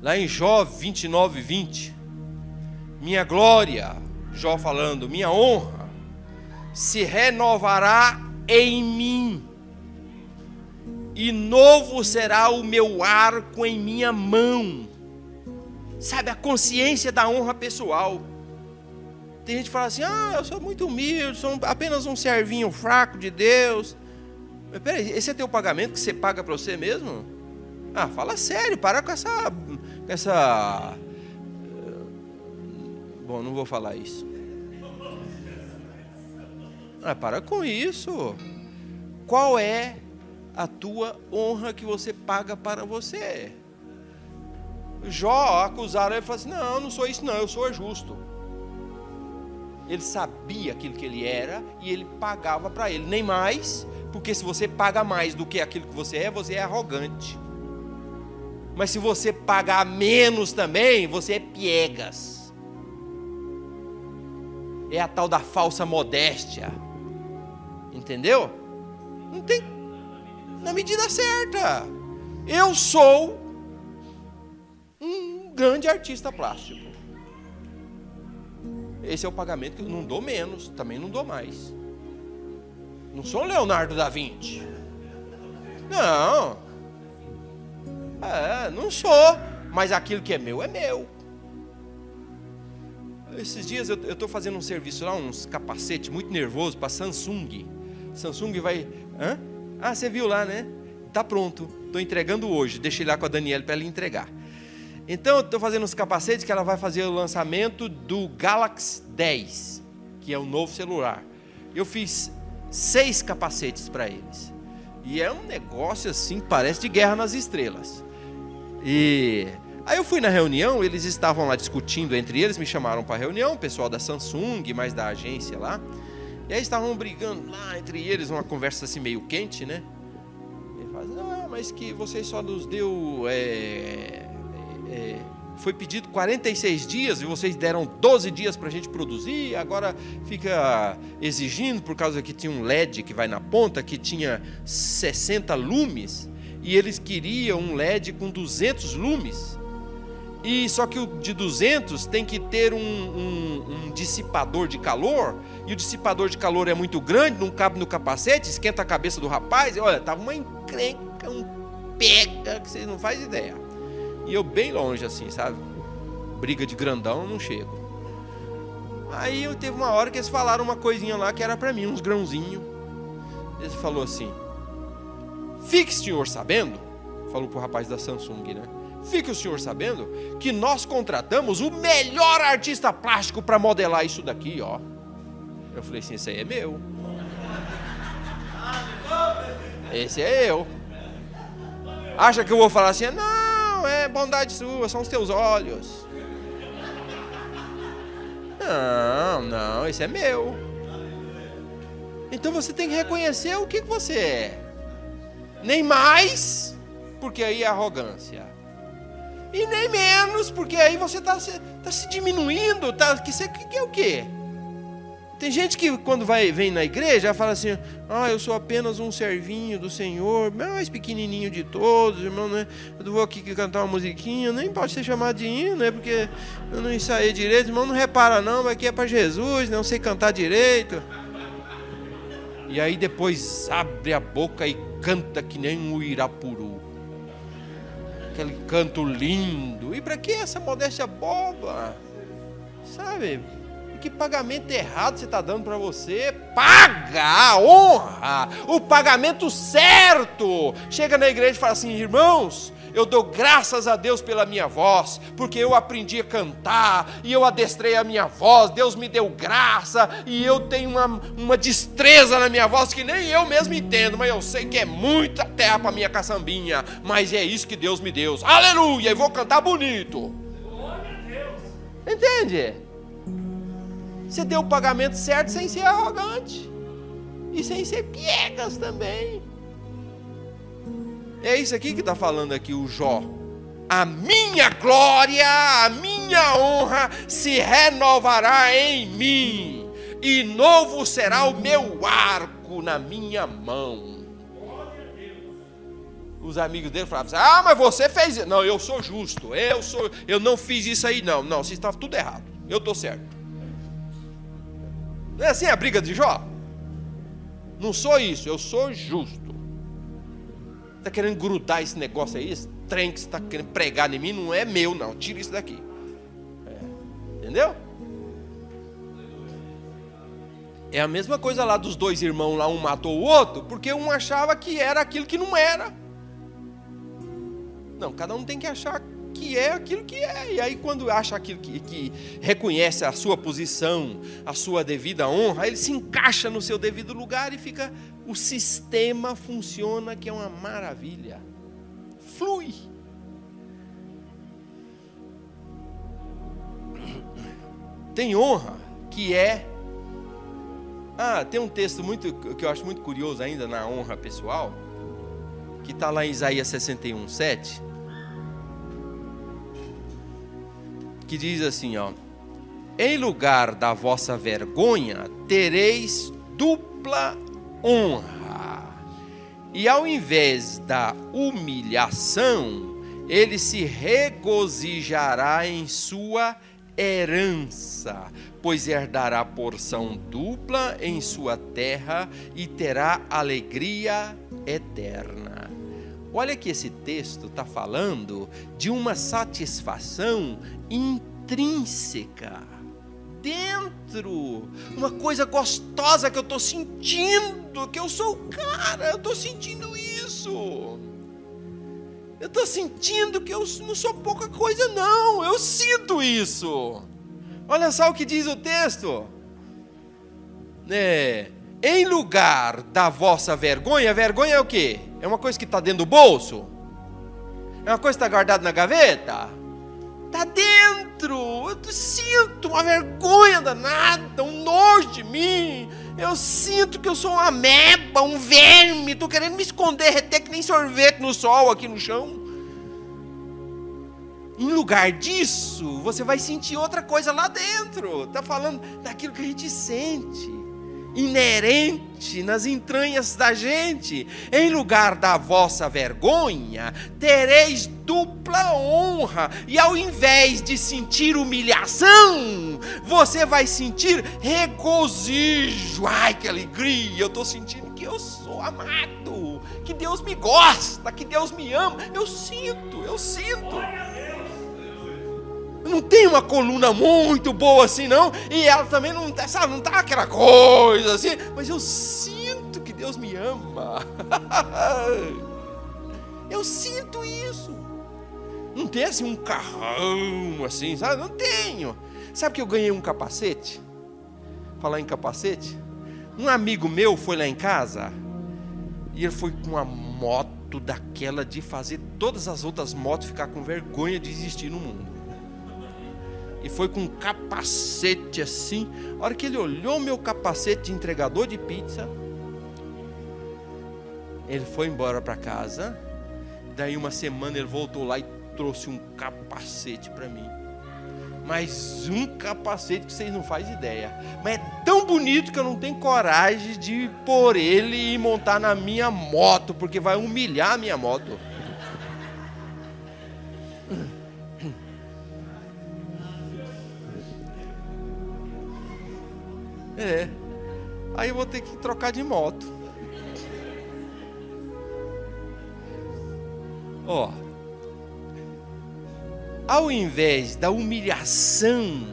Lá em Jó 29:20. Minha glória, Jó falando, minha honra se renovará em mim, e novo será o meu arco em minha mão. Sabe, a consciência da honra pessoal. Tem gente que fala assim, eu sou muito humilde, sou apenas um servinho fraco de Deus. Mas peraí, esse é teu pagamento que você paga para você mesmo? Fala sério, para com essa... Bom, não vou falar isso. Para com isso. Qual é a tua honra que você paga para você? Jó acusaram ele e falou assim, não sou isso não, eu sou justo. Ele sabia aquilo que ele era e ele pagava para ele, nem mais, porque se você paga mais do que aquilo que você é arrogante. Mas se você pagar menos também, você é piegas. É a tal da falsa modéstia. Entendeu? Não tem, na medida certa. Eu sou um grande artista plástico. Esse é o pagamento que eu não dou menos, também não dou mais. Não sou um Leonardo da Vinci. Não. Não sou. Mas aquilo que é meu, é meu. Esses dias eu estou fazendo um serviço lá, uns capacetes muito nervoso para Samsung. Samsung vai... Hã? Ah, você viu lá, né? Tá pronto. Estou entregando hoje. Deixei lá com a Daniela para ela entregar. Então, eu estou fazendo uns capacetes que ela vai fazer o lançamento do Galaxy 10, que é o novo celular. Eu fiz 6 capacetes para eles. E é um negócio assim, parece de Guerra nas Estrelas. E aí eu fui na reunião, eles estavam lá discutindo entre eles, me chamaram para a reunião, o pessoal da Samsung, mais da agência lá. E aí estavam brigando lá entre eles, uma conversa assim meio quente, né? Ele fala, mas que vocês só nos deu... foi pedido 46 dias e vocês deram 12 dias para a gente produzir, agora fica exigindo por causa que tinha um LED que vai na ponta, que tinha 60 lumes, e eles queriam um LED com 200 lumes, e só que o de 200 tem que ter um dissipador de calor, e o dissipador de calor é muito grande, não cabe no capacete, esquenta a cabeça do rapaz, e olha, tava uma encrenca, um pega, que vocês não fazem ideia. E eu bem longe assim, sabe? Briga de grandão, eu não chego. Aí eu teve uma hora que eles falaram uma coisinha lá que era pra mim, uns grãozinhos. Ele falou assim, fique o senhor sabendo, falou pro rapaz da Samsung, né? Fique o senhor sabendo que nós contratamos o melhor artista plástico para modelar isso daqui, ó. Eu falei assim, esse aí é meu. Esse é eu. Acha que eu vou falar assim, não, é bondade sua, são os teus olhos. Não, esse é meu. Então você tem que reconhecer o que você é. Nem mais, porque aí é arrogância. E nem menos, porque aí você está se diminuindo. Que é o quê? Tem gente que quando vem na igreja fala assim, eu sou apenas um servinho do Senhor, mais pequenininho de todos, irmão, né? Eu vou aqui cantar uma musiquinha, nem pode ser chamado de hino, né? Porque eu não ensaiei direito, irmão, não repara não, mas aqui é para Jesus, não sei cantar direito. E aí depois abre a boca e canta que nem um Uirapuru. Aquele canto lindo. E para que essa modéstia boba? Sabe? Que pagamento errado você está dando para você? Paga a honra, o pagamento certo. Chega na igreja e fala assim, irmãos, eu dou graças a Deus pela minha voz, porque eu aprendi a cantar, e eu adestrei a minha voz, Deus me deu graça, e eu tenho uma destreza na minha voz que nem eu mesmo entendo, mas eu sei que é muita terra para minha caçambinha, mas é isso que Deus me deu. Aleluia, e vou cantar bonito. Entende? Você deu o pagamento certo sem ser arrogante. E sem ser piegas também. É isso aqui que está falando aqui o Jó. A minha glória, a minha honra se renovará em mim. E novo será o meu arco na minha mão. Os amigos dele falavam assim, mas você fez isso. Não, eu sou justo. Eu não fiz isso aí não. Não, você estava tudo errado. Eu estou certo. Não é assim a briga de Jó? Não sou isso, eu sou justo. Está querendo grudar esse negócio aí, esse trem que você está querendo pregar em mim, não é meu não, tira isso daqui. Entendeu? É a mesma coisa lá dos dois irmãos lá, um matou o outro, porque um achava que era aquilo que não era. Não, cada um tem que achar que é aquilo que é, e aí quando acha aquilo que reconhece a sua posição, a sua devida honra, ele se encaixa no seu devido lugar e fica, o sistema funciona, que é uma maravilha, flui. Tem honra que é Tem um texto que eu acho muito curioso ainda na honra pessoal, que está lá em Isaías 61:7, que diz assim, ó: em lugar da vossa vergonha tereis dupla honra, e ao invés da humilhação, ele se regozijará em sua herança, pois herdará porção dupla em sua terra e terá alegria eterna. Olha que esse texto está falando de uma satisfação intrínseca, dentro, uma coisa gostosa que eu estou sentindo, que eu sou o cara, eu estou sentindo isso. Eu estou sentindo que eu não sou pouca coisa, não. Eu sinto isso. Olha só o que diz o texto. Em lugar da vossa vergonha, vergonha é o quê? É uma coisa que está dentro do bolso? É uma coisa que está guardada na gaveta? Está dentro. Eu sinto uma vergonha danada, um nojo de mim. Eu sinto que eu sou uma ameba, um verme. Estou querendo me esconder, reter que nem sorvete no sol aqui no chão. Em lugar disso, você vai sentir outra coisa lá dentro. Está falando daquilo que a gente sente, inerente nas entranhas da gente. Em lugar da vossa vergonha, tereis dupla honra. E ao invés de sentir humilhação, você vai sentir regozijo. Ai, que alegria! Eu estou sentindo que eu sou amado, que Deus me gosta, que Deus me ama. Eu sinto. Eu não tenho uma coluna muito boa assim, não. E ela também não tá aquela coisa assim. Mas eu sinto que Deus me ama. Eu sinto isso. Não tem assim um carrão assim, sabe? Não tenho. Sabe que eu ganhei um capacete? Falar em capacete? Um amigo meu foi lá em casa e ele foi com uma moto daquela de fazer todas as outras motos ficar com vergonha de existir no mundo. E foi com um capacete assim. A hora que ele olhou meu capacete de entregador de pizza, ele foi embora para casa. Daí uma semana ele voltou lá e trouxe um capacete para mim. Mas um capacete que vocês não fazem ideia. Mas é tão bonito que eu não tenho coragem de pôr ele e montar na minha moto, porque vai humilhar a minha moto. Aí eu vou ter que trocar de moto. Ao invés da humilhação,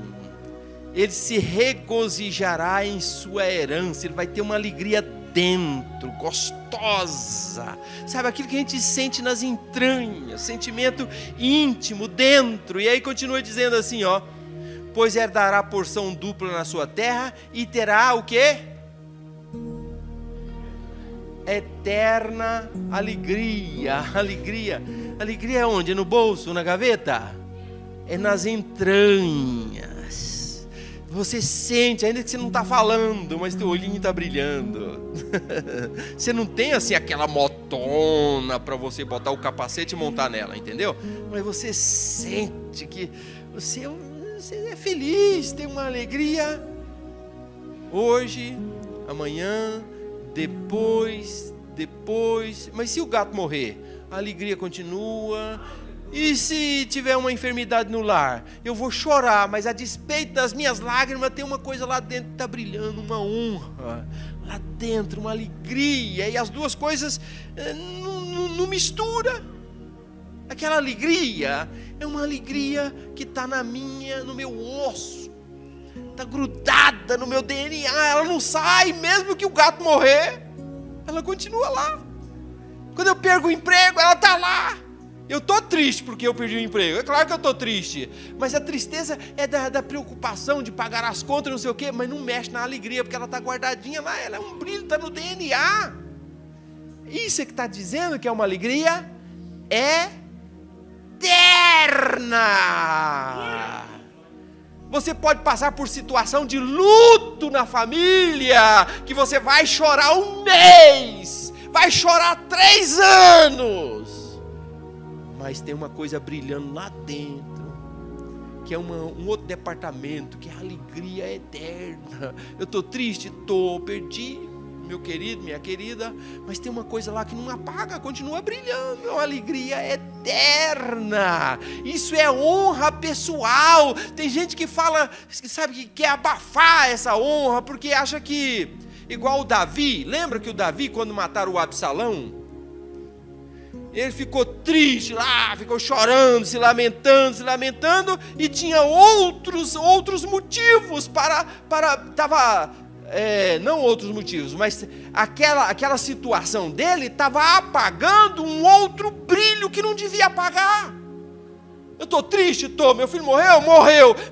ele se regozijará em sua herança. Ele vai ter uma alegria dentro, gostosa. Sabe, aquilo que a gente sente nas entranhas, sentimento íntimo dentro. E aí continua dizendo assim, pois herdará porção dupla na sua terra e terá o quê? Eterna alegria. Alegria é onde? No bolso, na gaveta? É nas entranhas. Você sente, ainda que você não está falando, mas teu olhinho está brilhando. Você não tem assim aquela motona para você botar o capacete e montar nela, entendeu? Mas você sente que você é feliz, tem uma alegria. Hoje, amanhã, depois. Mas se o gato morrer, a alegria continua. E se tiver uma enfermidade no lar, eu vou chorar, mas a despeito das minhas lágrimas, tem uma coisa lá dentro que está brilhando, uma honra. Lá dentro, uma alegria. E as duas coisas não misturam. Aquela alegria é uma alegria que está no meu osso, está grudada no meu DNA, ela não sai, mesmo que o gato morrer, ela continua lá. Quando eu perco o emprego, ela está lá. Eu estou triste porque eu perdi o emprego, é claro que eu estou triste, mas a tristeza é da preocupação de pagar as contas, não sei o quê, mas não mexe na alegria, porque ela está guardadinha lá, ela é um brilho, está no DNA. Isso é que está dizendo que é uma alegria eterna. Você pode passar por situação de luto na família, que você vai chorar 1 mês, vai chorar 3 anos. Mas tem uma coisa brilhando lá dentro, que é um outro departamento, que é a alegria eterna. Eu estou triste? Estou, perdi meu querido, minha querida, mas tem uma coisa lá que não apaga, continua brilhando, é uma alegria eterna. Isso é honra pessoal. Tem gente que fala, sabe, que quer abafar essa honra, porque acha que, igual o Davi, lembra que o Davi, quando mataram o Absalão, ele ficou triste lá, ficou chorando, se lamentando, e tinha outros motivos não outros motivos, mas aquela situação dele estava apagando um outro brilho que não devia apagar. Eu estou triste, meu filho morreu,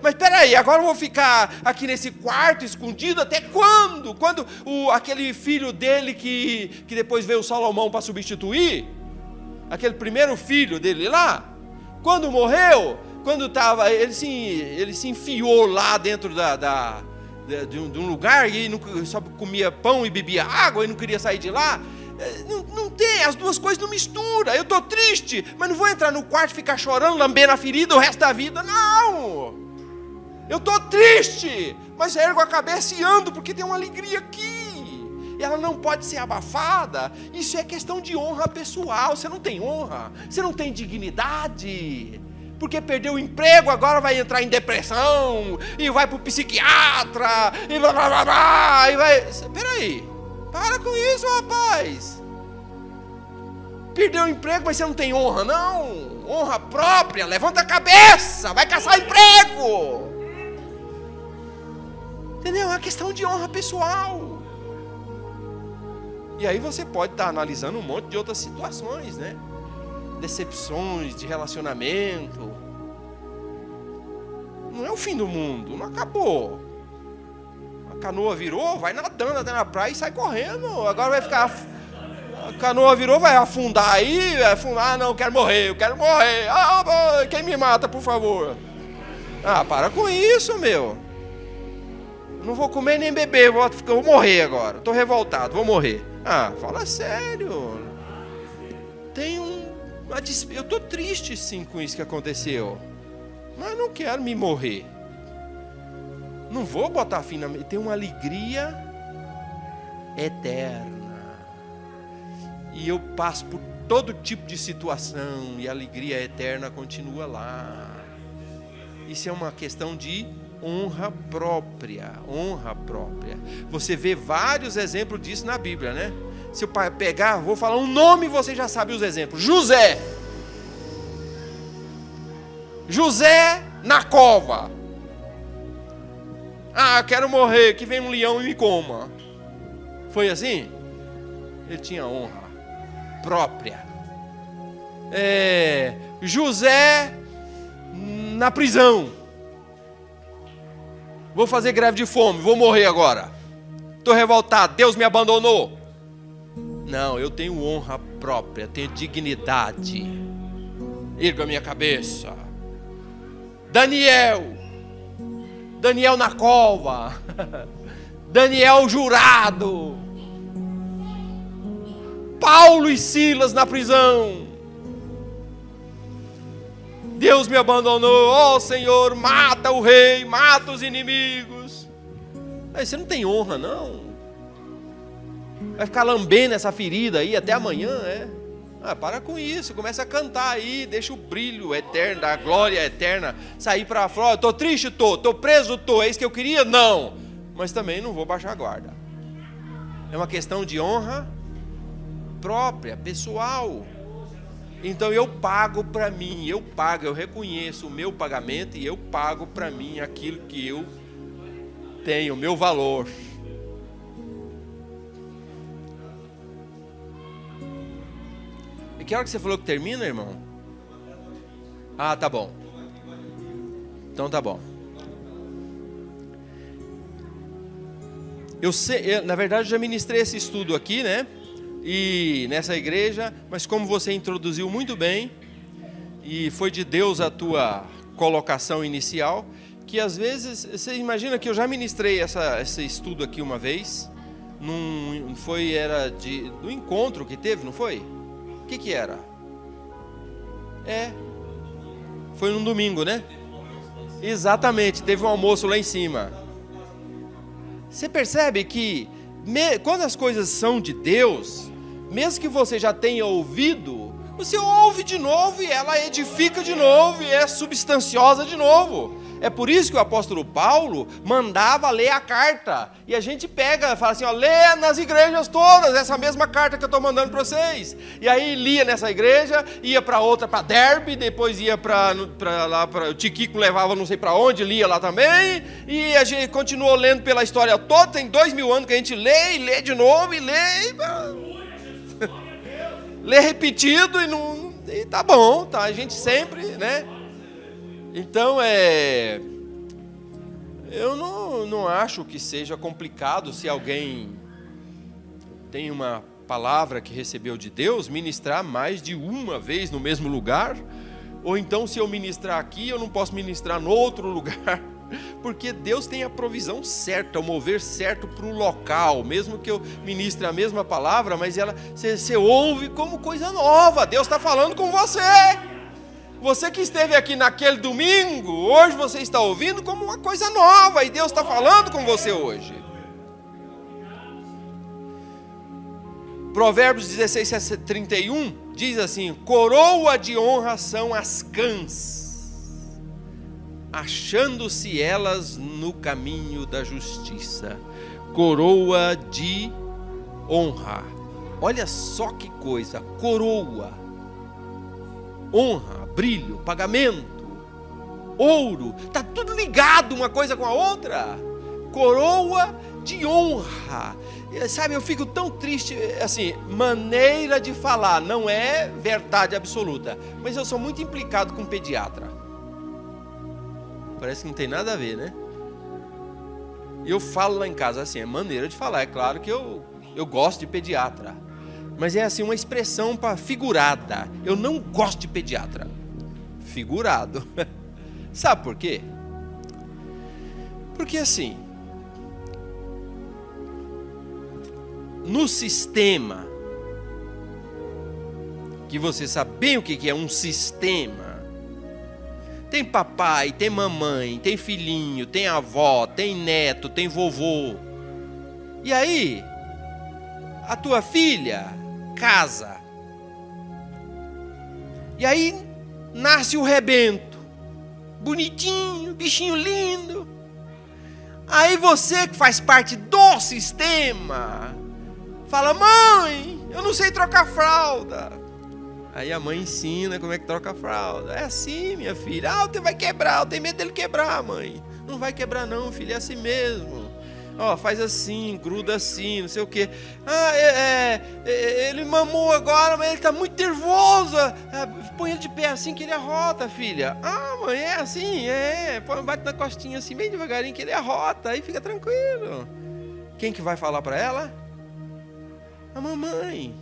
mas espera aí, agora eu vou ficar aqui nesse quarto escondido até quando? Quando aquele filho dele que depois veio o Salomão para substituir, aquele primeiro filho dele lá, quando morreu, quando estava, ele se enfiou lá dentro de um lugar e só comia pão e bebia água e não queria sair de lá. Não tem, as duas coisas não misturam. Eu estou triste, mas não vou entrar no quarto e ficar chorando, lambendo a ferida o resto da vida, não. Eu estou triste, mas ergo a cabeça e ando, porque tem uma alegria aqui, e ela não pode ser abafada. Isso é questão de honra pessoal. Você não tem honra, você não tem dignidade, porque perdeu o emprego, agora vai entrar em depressão, e vai para o psiquiatra, e blá blá blá blá, e vai... Peraí, para com isso, rapaz. Perdeu o emprego, mas você não tem honra, não. Honra própria, levanta a cabeça, vai caçar emprego. Entendeu? É uma questão de honra pessoal. E aí você pode estar analisando um monte de outras situações, né? Decepções de relacionamento. Não é o fim do mundo, não acabou. A canoa virou, vai nadando até na praia e sai correndo. Agora vai ficar... A canoa virou, vai afundar aí, vai afundar. Não, eu quero morrer. Quem me mata, por favor? Para com isso, meu. Não vou comer nem beber, vou morrer agora. Estou revoltado, vou morrer. Fala sério. Eu estou triste sim com isso que aconteceu, mas não quero me morrer. Não vou botar fim na... Tem uma alegria eterna. E eu passo por todo tipo de situação, e a alegria eterna continua lá. Isso é uma questão de honra própria. Honra própria. Você vê vários exemplos disso na Bíblia, né? Se eu pegar, vou falar um nome, você já sabe os exemplos. José na cova. Quero morrer, que vem um leão e me coma. Foi assim? Ele tinha honra própria. José na prisão. Vou fazer greve de fome, vou morrer agora. Estou revoltado, Deus me abandonou. Não, eu tenho honra própria, tenho dignidade. Ergo a minha cabeça. Daniel na cova. Daniel jurado. Paulo e Silas na prisão. Deus me abandonou, Senhor, mata o rei, mata os inimigos. Aí você não tem honra, não. Vai ficar lambendo essa ferida aí até amanhã, para com isso, começa a cantar aí, deixa o brilho eterno, a glória eterna sair para fora. Estou triste, estou preso, é isso que eu queria? Não, mas também não vou baixar a guarda. É uma questão de honra própria, pessoal. Então eu pago para mim, eu reconheço o meu pagamento e eu pago para mim aquilo que eu tenho, o meu valor. E que hora que você falou que termina, irmão? Tá bom. Então tá bom. Na verdade, eu já ministrei esse estudo aqui, né? E nessa igreja, mas como você introduziu muito bem, e foi de Deus a tua colocação inicial, que às vezes, você imagina que eu já ministrei esse estudo aqui uma vez, do encontro que teve, não foi? O que era? Foi num domingo, né? Exatamente, teve um almoço lá em cima. Você percebe que quando as coisas são de Deus, mesmo que você já tenha ouvido, você ouve de novo e ela edifica de novo e é substanciosa de novo. É por isso que o apóstolo Paulo mandava ler a carta. E a gente pega e fala assim, lê nas igrejas todas essa mesma carta que eu estou mandando para vocês. E aí lia nessa igreja, ia para outra, para Derbe, depois ia para lá, o Tiquico levava não sei para onde, lia lá também. E a gente continuou lendo pela história toda, tem 2000 anos que a gente lê, e lê de novo, e lê... lê repetido e tá bom, tá? A gente sempre, né? Então, eu não acho que seja complicado se alguém tem uma palavra que recebeu de Deus, ministrar mais de uma vez no mesmo lugar, ou então se eu ministrar aqui, eu não posso ministrar no outro lugar, porque Deus tem a provisão certa, o mover certo para o local, mesmo que eu ministre a mesma palavra, mas você ouve como coisa nova, Deus está falando com você. Você que esteve aqui naquele domingo, hoje você está ouvindo como uma coisa nova, e Deus está falando com você hoje. Provérbios 16:31 diz assim: coroa de honra são as cãs, achando-se elas no caminho da justiça. Coroa de honra. Olha só que coisa, coroa, honra, brilho, pagamento, ouro, está tudo ligado uma coisa com a outra. Coroa de honra. Sabe, eu fico tão triste, assim, maneira de falar, não é verdade absoluta, mas eu sou muito implicado com pediatra. Parece que não tem nada a ver, né? Eu falo lá em casa assim, é maneira de falar, é claro que eu gosto de pediatra, mas é assim uma expressão para figurada. Eu não gosto de pediatra. Figurado. Sabe por quê? Porque assim, no sistema, que você sabe bem o que é um sistema, tem papai, tem mamãe, tem filhinho, tem avó, tem neto, tem vovô. E aí, a tua filha casa. E aí nasce o rebento, bonitinho, bichinho lindo. Aí você que faz parte do sistema fala: mãe, eu não sei trocar fralda. Aí a mãe ensina como é que troca a fralda. É assim, minha filha. Você vai quebrar, eu tenho medo dele quebrar, mãe. Não vai quebrar não, filha, é assim mesmo. Faz assim, gruda assim, não sei o que. Ele mamou agora, mas ele está muito nervoso. Põe ele de pé assim que ele arrota, filha. Mãe, é assim, bate na costinha assim, bem devagarinho que ele arrota. Aí fica tranquilo. Quem que vai falar para ela? A mamãe.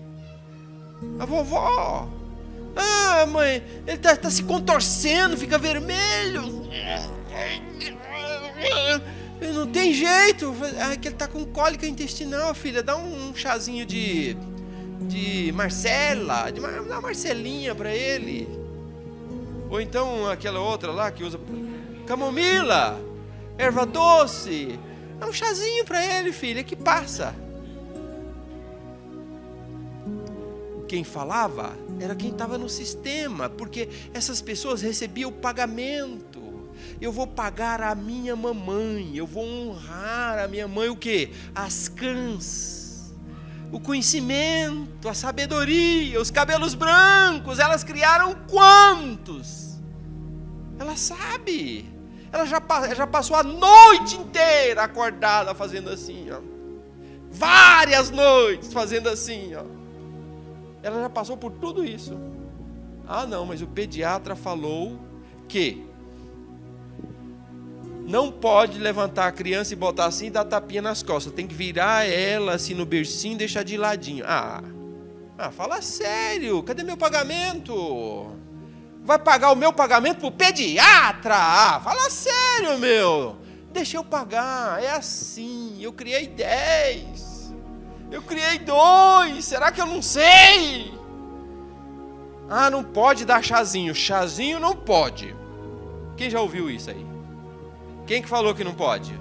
A vovó. Mãe, ele tá se contorcendo, fica vermelho. Não tem jeito, que ele tá com cólica intestinal, filha. Dá um chazinho de Marcela, dá uma Marcelinha pra ele. Ou então aquela outra lá que usa camomila, erva doce. Dá um chazinho pra ele, filha, que passa. Quem falava era quem estava no sistema, porque essas pessoas recebiam o pagamento. Eu vou pagar a minha mamãe, eu vou honrar a minha mãe, o quê? As cãs, o conhecimento, a sabedoria, os cabelos brancos. Elas criaram quantos? Ela sabe, ela já passou a noite inteira acordada fazendo assim, várias noites fazendo assim, Ela já passou por tudo isso. Não, mas o pediatra falou que não pode levantar a criança e botar assim e dar tapinha nas costas. Tem que virar ela assim no bercinho e deixar de ladinho. Fala sério. Cadê meu pagamento? vai pagar o meu pagamento para o pediatra? Ah, fala sério, meu. Deixa eu pagar, é assim. Eu criei 10. Eu criei 2. Será que eu não sei? Ah, não pode dar chazinho. Chazinho não pode. Quem já ouviu isso aí? Quem que falou que não pode?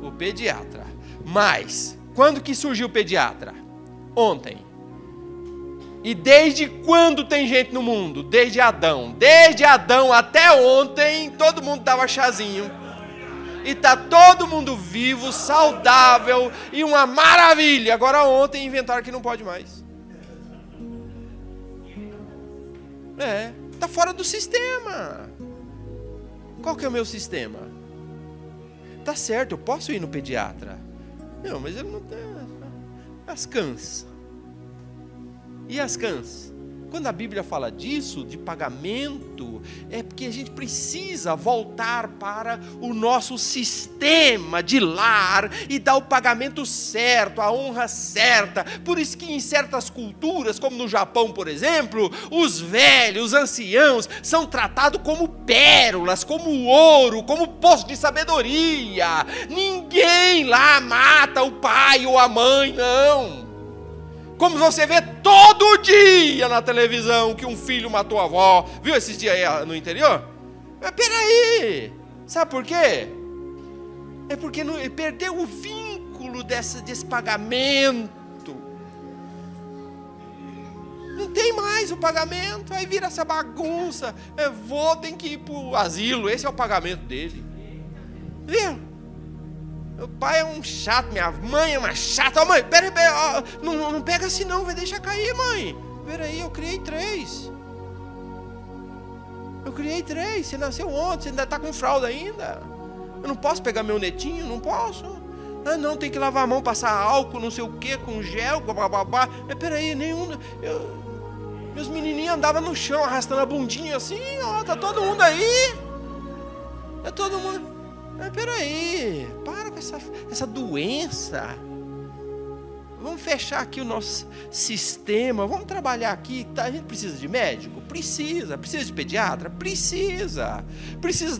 O pediatra. Mas, quando que surgiu o pediatra? Ontem. E desde quando tem gente no mundo? Desde Adão. Desde Adão até ontem, todo mundo dava chazinho. E tá todo mundo vivo, saudável e uma maravilha. Agora ontem inventaram que não pode mais. Tá fora do sistema. Qual que é o meu sistema? Tá certo, eu posso ir no pediatra. Não, mas ele não tem. As cãs. E as cãs? Quando a Bíblia fala disso, de pagamento, é porque a gente precisa voltar para o nosso sistema de lar e dar o pagamento certo, a honra certa. Por isso que em certas culturas, como no Japão, por exemplo, os velhos, os anciãos, são tratados como pérolas, como ouro, como poço de sabedoria. Ninguém lá mata o pai ou a mãe, não. Como você vê todo dia na televisão que um filho matou a avó. Viu esses dias aí no interior? Mas peraí, sabe por quê? É porque perdeu o vínculo desse pagamento. Não tem mais o pagamento, aí vira essa bagunça. Tem que ir para o asilo, esse é o pagamento dele. Viu? Meu pai é um chato, minha mãe é uma chata. Mãe, peraí, não pega assim não, vai deixar cair, mãe. Peraí, eu criei 3. Você nasceu ontem, você ainda está com fralda ainda. Eu não posso pegar meu netinho, não posso. Ah não, tem que lavar a mão, passar álcool, não sei o que, com gel, bababá. Mas peraí, meus menininhos andavam no chão, arrastando a bundinha assim, ó, tá todo mundo aí. Tá todo mundo... Mas peraí, para com essa doença. Vamos fechar aqui o nosso sistema, vamos trabalhar aqui. A gente precisa de médico? Precisa de pediatra? Precisa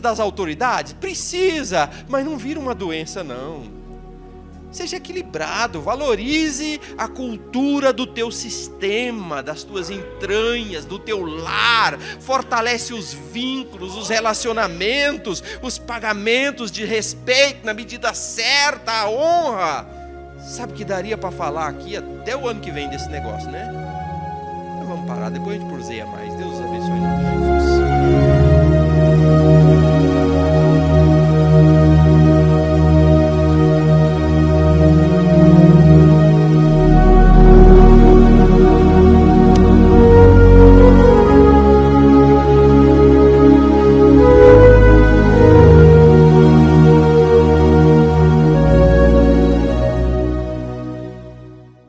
das autoridades? Precisa, mas não vira uma doença não. Seja equilibrado, valorize a cultura do teu sistema, das tuas entranhas, do teu lar, fortalece os vínculos, os relacionamentos, os pagamentos de respeito na medida certa, a honra. Sabe que daria para falar aqui até o ano que vem desse negócio, né? Mas vamos parar, depois a gente proseia mais. Deus abençoe em nome de Jesus.